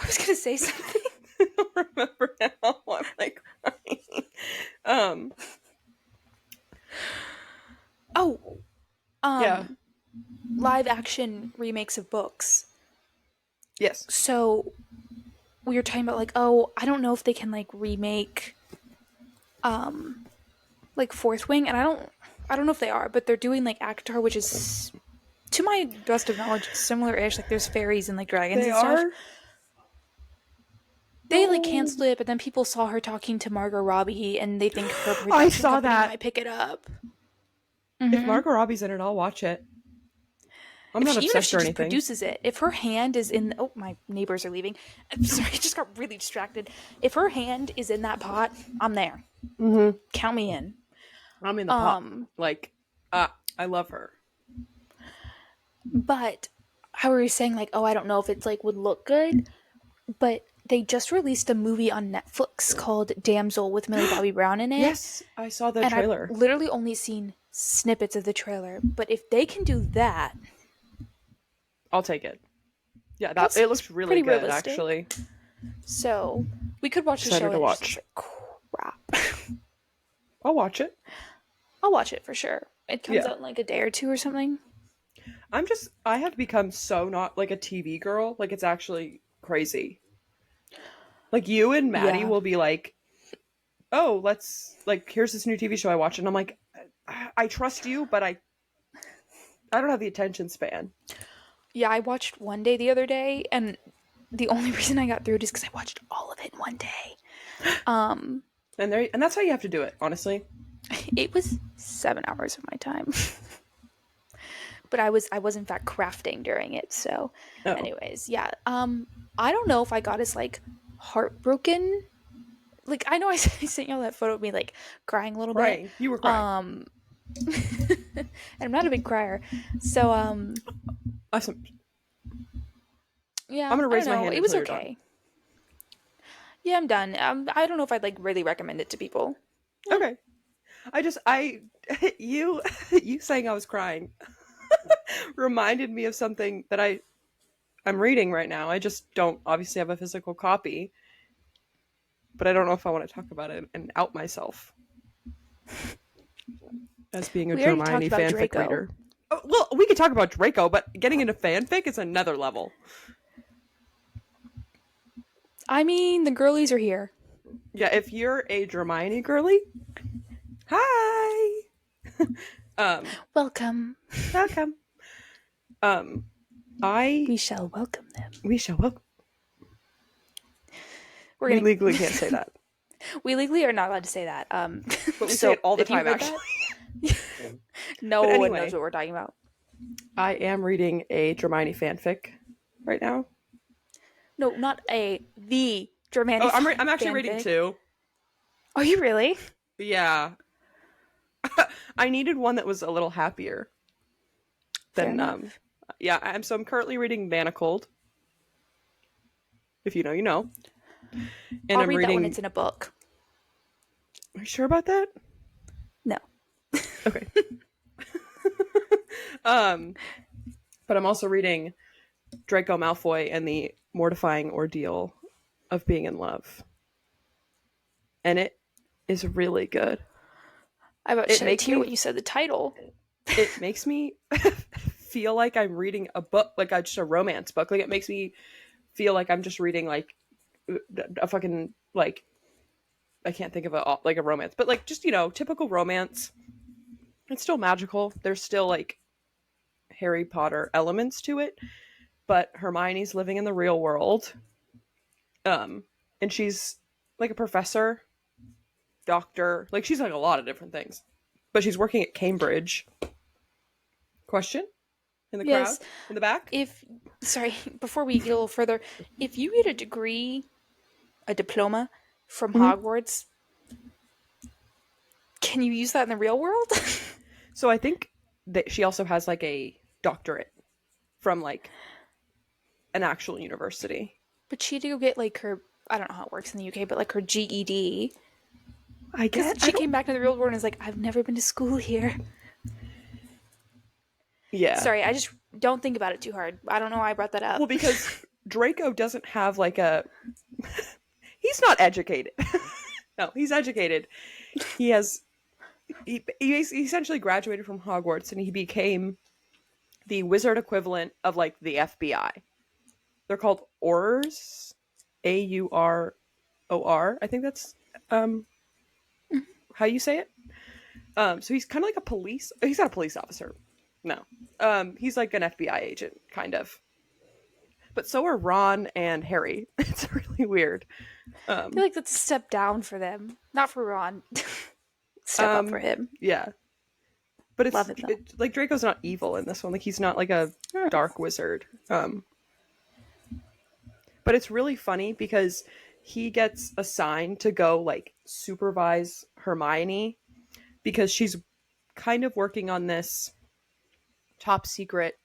was gonna say something. I don't remember now. I'm like crying. Oh, Yeah. live action remakes of books. Yes. So we were talking about like, oh, I don't know if they can like remake like Fourth Wing, and I don't know if they are, but they're doing like Akatar, which is, to my best of knowledge, similar-ish. Like there's fairies and like dragons They and stuff. are. They like canceled it, but then people saw her talking to Margot Robbie, and they think her production I saw company that. might pick it up. If Margot Robbie's in it, I'll watch it. I'm not Even if obsessed she or just anything. produces it, if her hand is in, oh, my neighbors are leaving. I'm sorry, I just got really distracted. If her hand is in that pot, I'm there. Mm-hmm. Count me in. I'm in the pot. Like, I love her. But how were you saying like, oh, I don't know if it's like would look good, but they just released a movie on Netflix called Damsel with Millie Bobby Brown in it. Yes, I saw the and trailer. I've literally only seen snippets of the trailer. But if they can do that, I'll take it. Yeah, That's it looks really pretty good, realistic. actually. so we could watch the show. Excited to And watch. it's just like, crap. I'll watch it. I'll watch it for sure. It comes Yeah. out in like a day or two or something. I have become so not like a TV girl. Like, it's actually crazy. Like, you and Maddie Yeah. will be like, oh, let's, like, here's this new TV show I watch. And I'm like, I trust you, but I don't have the attention span. Yeah, I watched One Day the other day, and the only reason I got through it is because I watched all of it in one day. Um, And that's how you have to do it, honestly. it was 7 hours of my time. But I was in fact crafting during it. So, Oh, anyways, yeah. I don't know if I got as like heartbroken. Like I know I sent y'all that photo of me like crying a little bit. crying. You were crying. Um, and I'm not a big crier, so Awesome. I'm yeah, gonna I don't raise my know. hand It until was you're done. okay. Yeah, I'm done. I don't know if I'd like really recommend it to people. Eh, Okay. I you you saying I was crying reminded me of something that I'm reading right now. I just don't obviously have a physical copy, but I don't know if I want to talk about it and out myself as being a we already talked Hermione about fanfic Draco. reader. Oh, well, we could talk about Draco, but getting into fanfic is another level. I mean, the girlies are here. Yeah, if you're a Hermione girly, hi. Welcome. Welcome. Um, I We shall welcome them. we shall welcome. We're We gonna. legally can't say that, We legally are not allowed to say that. but we say So it all the if you time. heard Actually, that, no but one knows anyway, what we're talking about. I am reading a Hermione fanfic right now. No, not the Oh, Germanic I'm actually reading fanfic. two. Are you really? Yeah, I needed one that was a little happier Fair than enough. yeah. I'm currently reading Manacled. If you know, you know. And I'll I'm read that when reading. it's in a book. Are you sure about that? No. Okay. um, but I'm also reading Draco Malfoy and the mortifying ordeal of being in love, and it is really good. I about It shed a makes tear me when you said the title. it makes me feel like I'm reading a book, like just a romance book. Like, it makes me feel like I'm just reading like a fucking, like, I can't think of a romance, but like, just, typical romance. It's still magical. There's still like Harry Potter elements to it, but Hermione's living in the real world. And she's like a professor, doctor, like she's like a lot of different things. But she's working at Cambridge. Question in the crowd Yes. in the back? If sorry, before we get a little further, if you get a degree, a diploma from Mm-hmm. Hogwarts, can you use that in the real world? So I think that she also has like a doctorate from like an actual university. But she had to go get like her, I don't know how it works in the UK, but like her GED. I Because get. I she don't. came back to the real world and is like, I've never been to school here. Yeah. Sorry, I just don't think about it too hard. I don't know why I brought that Well, up. because Draco doesn't have like a. He's not educated. No, he's educated. He has. He essentially graduated from Hogwarts and he became the wizard equivalent of like the FBI. They're called Aurors, Auror. I think that's how you say it. So he's kind of like a police. He's not a police officer. No. He's like an FBI agent, kind of. But so are Ron and Harry. It's really weird. I feel like that's a step down for them. Not for Ron. Step up for him. Yeah. But Love him though. like Draco's not evil in this one. Like, he's not like a dark wizard. But it's really funny because he gets assigned to go like supervise Hermione because she's kind of working on this top secret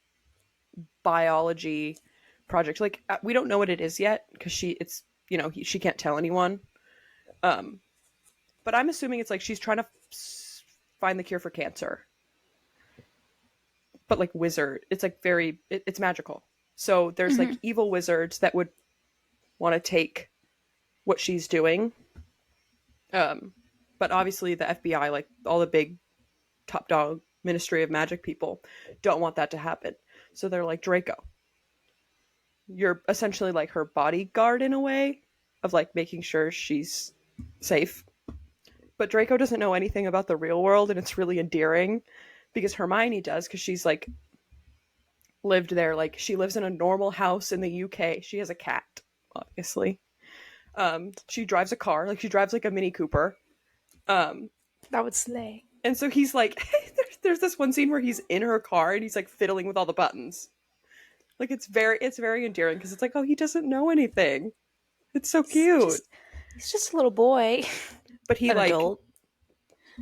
biology project. Like, we don't know what it is yet because she can't tell anyone. But I'm assuming it's like she's trying to find the cure for cancer. But like wizard, it's like it's magical. So there's like evil wizards that would want to take what she's doing. But obviously the FBI, like all the big top dog Ministry of Magic people don't want that to happen. So they're like, Draco, you're essentially like her bodyguard in a way of like making sure she's safe. But Draco doesn't know anything about the real world, and it's really endearing because Hermione does, because she's like lived there. Like she lives in a normal house in the UK. She has a cat, obviously. She drives a car, like she drives like a Mini Cooper. That would slay. And so he's like, there's this one scene where he's in her car and he's like fiddling with all the buttons. Like it's very endearing because it's like, oh, he doesn't know anything. It's so cute. He's just a little boy. But he An like adult.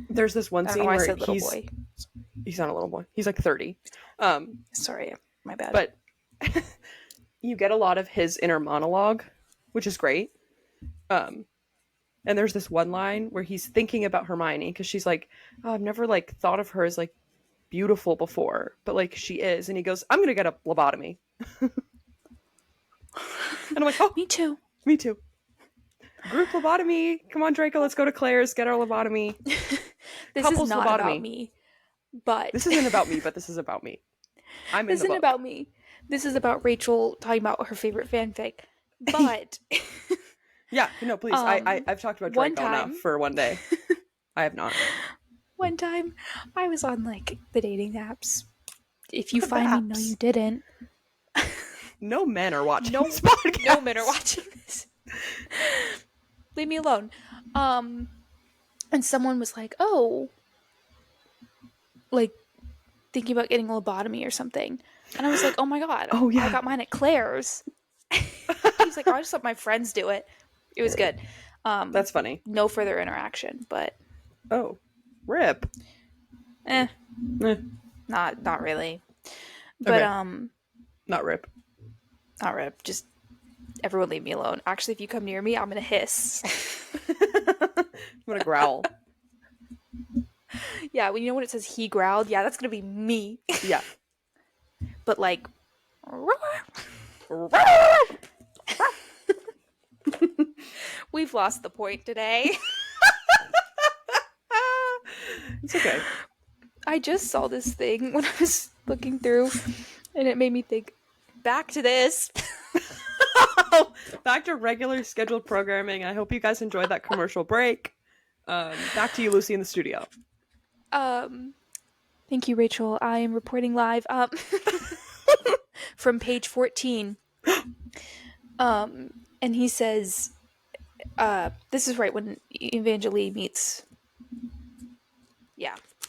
there's this one I don't scene know why I where said little boy. he's not a little boy. He's like 30. Sorry, my bad. But you get a lot of his inner monologue, which is great. And there's this one line where he's thinking about Hermione because she's like, oh, I've never like thought of her as like beautiful before, but like she is. And he goes, I'm gonna get a lobotomy. And I'm like, oh, me too. Me too. Group lobotomy. Come on, Draco, let's go to Claire's, get our lobotomy. This Couples is not lobotomy. about me. But this isn't about me, but this is about me. This isn't about me. This is about Rachel talking about her favorite fanfic. But yeah, no, please. I've talked about Draco enough for one day. I have not. One time, I was on like the dating apps. If you find me, no, you didn't. No men are watching this podcast. No men are watching this. Leave me alone. And someone was like, "Oh, like thinking about getting a lobotomy or something," and I was like, "Oh my god! Oh yeah, I got mine at Claire's." He's like, "Oh, I just let my friends do it." It was good. That's funny. No further interaction, but rip. Not really. But okay. Not rip. Not rip. Just everyone leave me alone. Actually, if you come near me, I'm gonna hiss. I'm gonna growl. Yeah, when it says he growled, yeah, that's gonna be me. Yeah. But like we've lost the point today. It's okay. I just saw this thing when I was looking through, and it made me think, back to this. Back to regular scheduled programming. I hope you guys enjoyed that commercial break. Back to you, Lucy, in the studio. Thank you, Rachel. I am reporting live from page 14. And he says, this is right when Evangeline meets,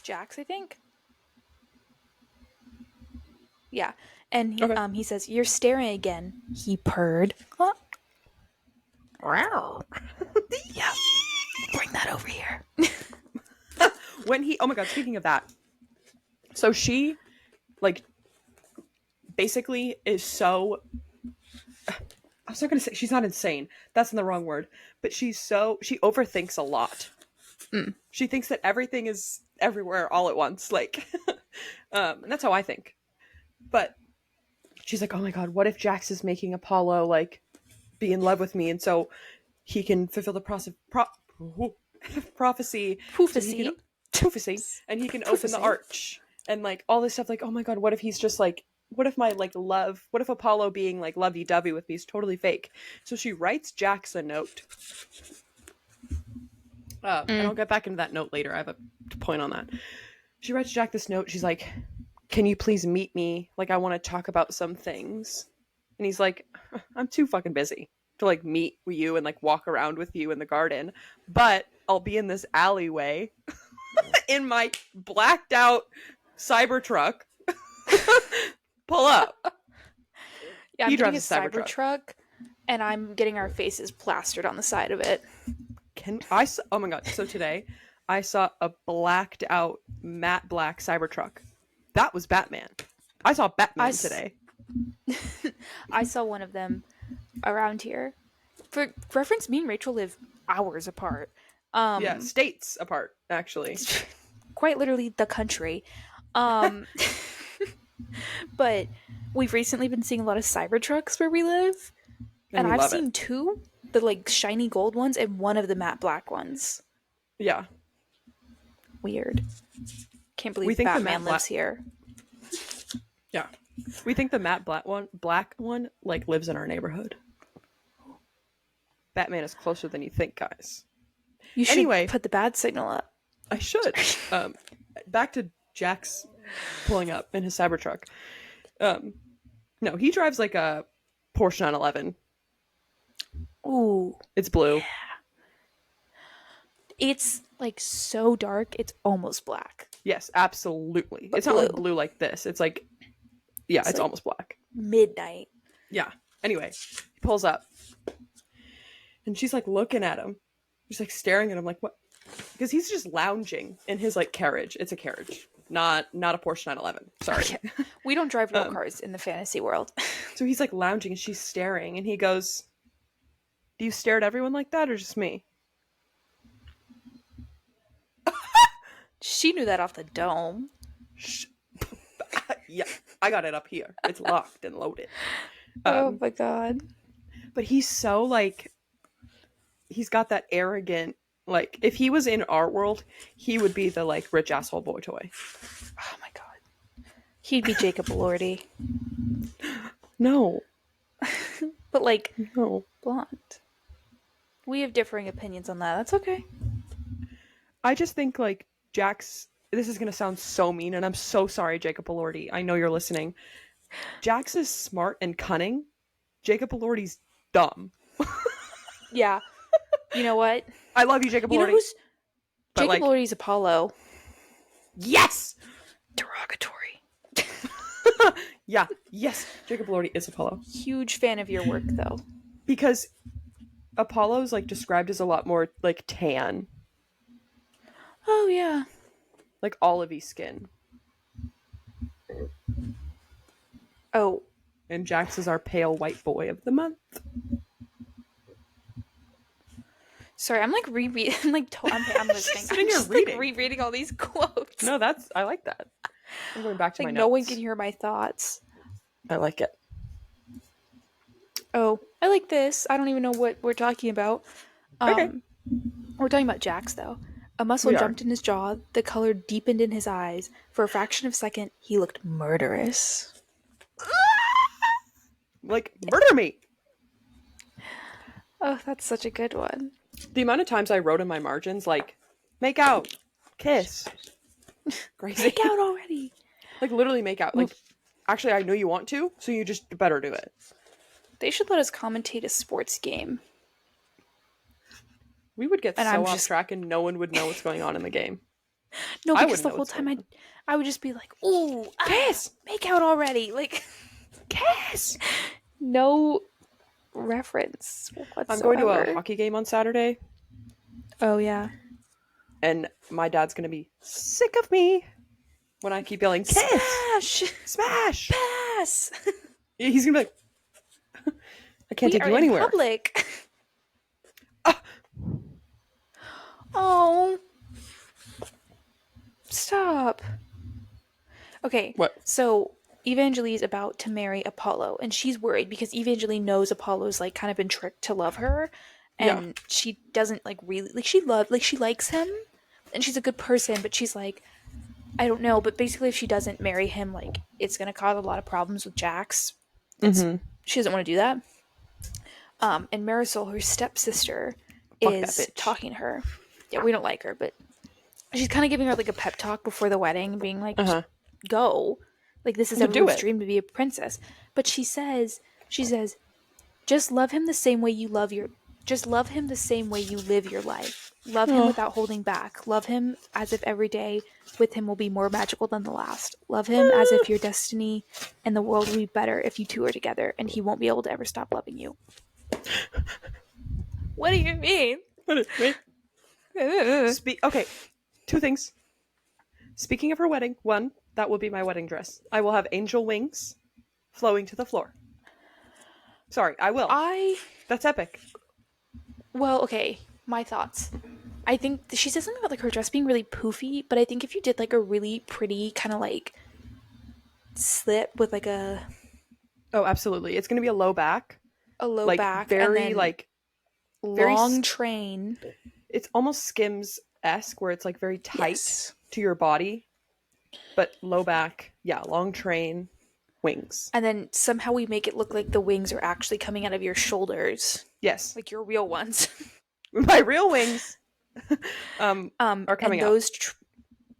Jax, I think. Yeah. And he says, "You're staring again," he purred. Huh? Wow. Yeah. Bring that over here. Oh my god, speaking of that. So she, like, basically is so... I was not going to say, she's not insane. That's in the wrong word. But she overthinks a lot. She thinks that everything is everywhere all at once. Like, and that's how I think. But she's like, oh my god, what if Jax is making Apollo, like, be in love with me, and so he can fulfill the prophecy. And he can open the arch. And, like, all this stuff, like, oh my god, what if he's just, like, what if my, like, love, what if Apollo being, like, lovey-dovey with me is totally fake? So she writes Jax a note. And I'll get back into that note later. I have a point on that. She writes Jack this note. She's like, can you please meet me? Like, I want to talk about some things. And he's like, I'm too fucking busy to, like, meet with you and, like, walk around with you in the garden. But I'll be in this alleyway in my blacked out Cybertruck. Pull up. Yeah, I'm getting a Cybertruck, and I'm getting our faces plastered on the side of it. Oh my god, so today I saw a blacked out matte black Cybertruck. That was Batman. I saw Batman today. I saw one of them around here. For reference, me and Rachel live hours apart. Yeah, states apart, actually. Quite literally the country. But we've recently been seeing a lot of Cybertrucks where we live. And I've seen two, the, like, shiny gold ones, and one of the matte black ones. Yeah. Weird. Can't We believe think the Batman matte lives black. here. Yeah. We think the matte black one, like lives in our neighborhood. Batman is closer than you think, guys. You should Anyway, put the bad signal up. I should. Back to Jax pulling up in his Cybertruck. No, he drives like a Porsche 911. Ooh. It's blue. It's like so dark, it's almost black. Yes, absolutely. But It's not blue. like blue like this. It's like, yeah, it's like almost black. midnight. Yeah. Anyway, he pulls up. And she's like looking at him. She's like staring at him like, what? Because he's just lounging in his like carriage. It's a carriage, not a Porsche 911. Sorry. Okay. We don't drive real cars in the fantasy world. So he's like lounging and she's staring and he goes, do you stare at everyone like that or just me? She knew that off the dome. Yeah, I got it up here. It's locked and loaded. Oh my god. But he's so like, he's got that arrogant, like, if he was in our world, he would be the like rich asshole boy toy. Oh my god. He'd be Jacob Elordi. No. But like, No. blonde. We have differing opinions on that. That's okay. I just think like Jax, this is going to sound so mean and I'm so sorry, Jacob Elordi. I know you're listening. Jax is smart and cunning. Jacob Elordi's dumb. Yeah. You know what? I love you, Jacob You know Elordi. who's But, Jacob like, Elordi's Apollo? yes! Derogatory. Yeah, yes, Jacob Elordi is Apollo. Huge fan of your work, though. Because Apollo's like described as a lot more like tan, Oh yeah. like olivey skin. Oh, And Jax is our pale white boy of the month. sorry. I'm like rereading. I'm listening. sitting I'm here just reading. like rereading all these quotes. No, I like that. I'm going back to Like my no notes. one can hear my thoughts. I like it. Oh, I like this. I don't even know what we're talking about. Okay. We're talking about Jax, though. A muscle We are. jumped in his jaw. The color deepened in his eyes. For a fraction of a second, he looked murderous. Like, murder me! Oh, that's such a good one. The amount of times I wrote in my margins, like, make out, kiss. Crazy. Make out already. Like, literally make out. Like, actually, I know you want to, so you just better do it. They should let us commentate a sports game. We would get And so I'm off just- track and no one would know what's going on in the game. No, I because wouldn't the know whole what's time going I would just be like, "Ooh, Kiss! make out already!" Like, Kiss! no reference whatsoever. I'm going to a hockey game on Saturday, Oh yeah. and my dad's going to be sick of me when I keep yelling, kiss! Smash! Smash! Pass! He's going to be like, I can't We take are you in anywhere. public. Ah. Oh. Stop. Okay. What? So Evangeline's about to marry Apollo, and she's worried because Evangeline knows Apollo's like kind of been tricked to love her, and she doesn't like really like she likes him, and she's a good person, but she's like, I don't know, but basically if she doesn't marry him, like it's gonna cause a lot of problems with Jax. She doesn't want to do that. And Marisol, her stepsister, Fuck that is bitch. talking to her. Yeah, we don't like her, but she's kind of giving her like a pep talk before the wedding, being like, "Just go, like this is You do everyone's it. dream to be a princess." But she says, just love him the same way you live your life. Love him without holding back. Love him as if every day with him will be more magical than the last. Love him as if your destiny and the world will be better if you two are together, and he won't be able to ever stop loving you. What do you mean? Okay, two things. Speaking of her wedding, one, that will be my wedding dress. I will have angel wings flowing to the floor. Sorry, I will. That's epic. Well, okay, my thoughts. I think she said something about like her dress being really poofy, but I think if you did like a really pretty kind of like slip with like a Oh, absolutely. It's going to be a low back. low Like, back very, and then like, very long train. it's almost Skims-esque, where it's, like, very tight Yes. to your body. but low back, yeah, long train, wings. And then somehow we make it look like the wings are actually coming out of your shoulders, Yes, like your real ones. my real wings are And coming out. those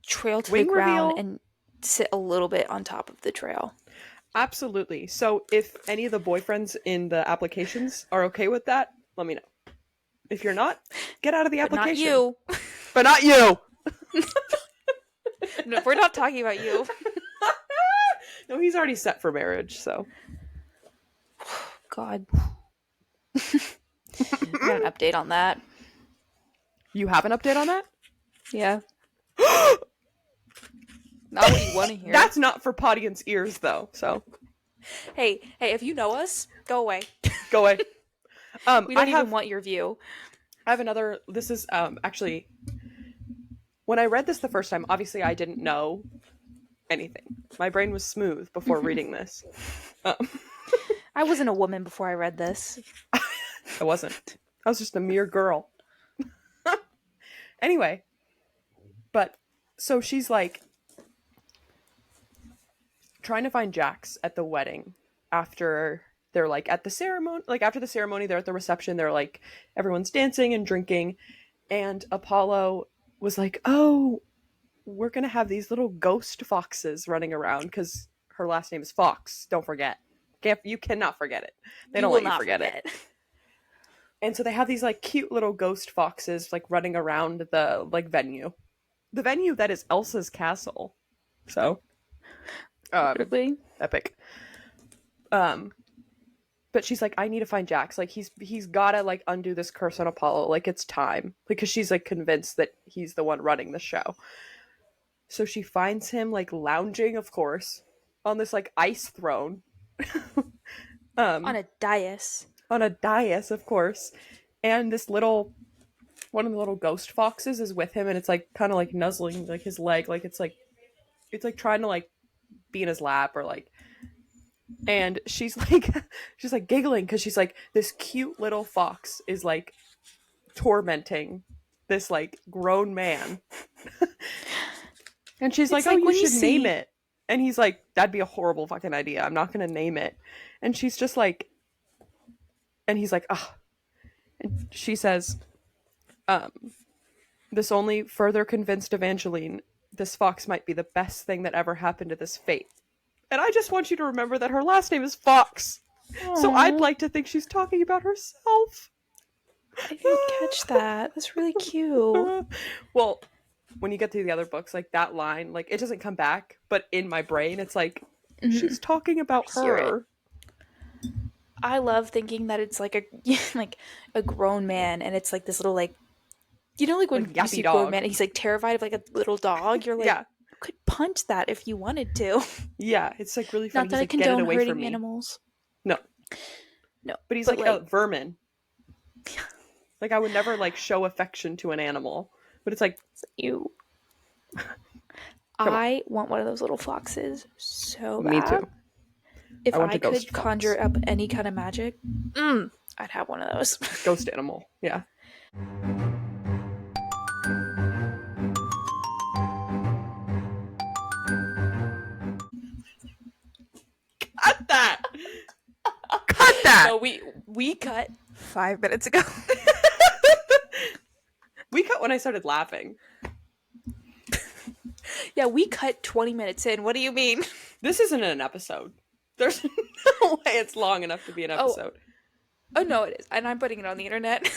trail to the Wing ground reveal. and sit a little bit on top of the trail. Absolutely. So if any of the boyfriends in the applications are okay with that, let me know. If you're not, get out of the But not application. you. But not you. No, we're not talking about you. No, he's already set for marriage, so. God. I got an update on that. You have an update on that? Yeah. Not what you want to hear. That's not for podience ears, though, so. Hey, if you know us, go away. Go away. We don't even want your view. I have another. This is actually. When I read this the first time, obviously I didn't know anything. My brain was smooth before reading this. I wasn't a woman before I read this. I wasn't. I was just a mere girl. Anyway, but so she's like trying to find Jax at the wedding after they're like at the ceremony, like after the ceremony, they're at the reception, they're like everyone's dancing and drinking, and Apollo was like, "Oh, we're gonna have these little ghost foxes running around because her last name is Fox. Don't forget. You cannot forget it. They don't let you forget it." And so they have these like cute little ghost foxes like running around the like venue, the venue that is Elsa's castle. So, Really? epic. But she's like, I need to find Jax. Like he's gotta like undo this curse on Apollo. Like it's time because she's like convinced that he's the one running the show. So she finds him like lounging, of course, on this like ice throne. On a dais. On a dais, of course. And this little one of the little ghost foxes is with him, and it's like kind of like nuzzling like his leg, like it's like trying to like be in his lap or like. And she's like giggling because she's like, this cute little fox is like tormenting this like grown man. And she's like, oh, you should name it. And he's like, that'd be a horrible fucking idea. I'm not gonna name it. And she's just like, and he's like, ah. And she says, this only further convinced Evangeline this fox might be the best thing that ever happened to this fate. And I just want you to remember that her last name is Fox. Aww. So I'd like to think she's talking about herself. I didn't catch that. That's really cute. Well, when you get through the other books, like that line, like it doesn't come back, but in my brain, it's like she's talking about her. I love thinking that it's like a grown man, and it's like this little like, you know, like when you see a grown man and he's like terrified of like a little dog. You're like, yeah. You could punch that if you wanted to. Yeah, it's like really funny. Not that I like, condone hurting animals. No, but he's like a vermin. Yeah. Like I would never like show affection to an animal, but it's like you. I want one of those little foxes so bad. Me too. If I could conjure up any kind of magic, I'd have one of those. Ghost animal, yeah. Cut that! Cut that! No, we cut 5 minutes ago. We cut when I started laughing. Yeah, we cut 20 minutes in. What do you mean? This isn't an episode. There's no way it's long enough to be an episode. Oh no, it is. And I'm putting it on the internet.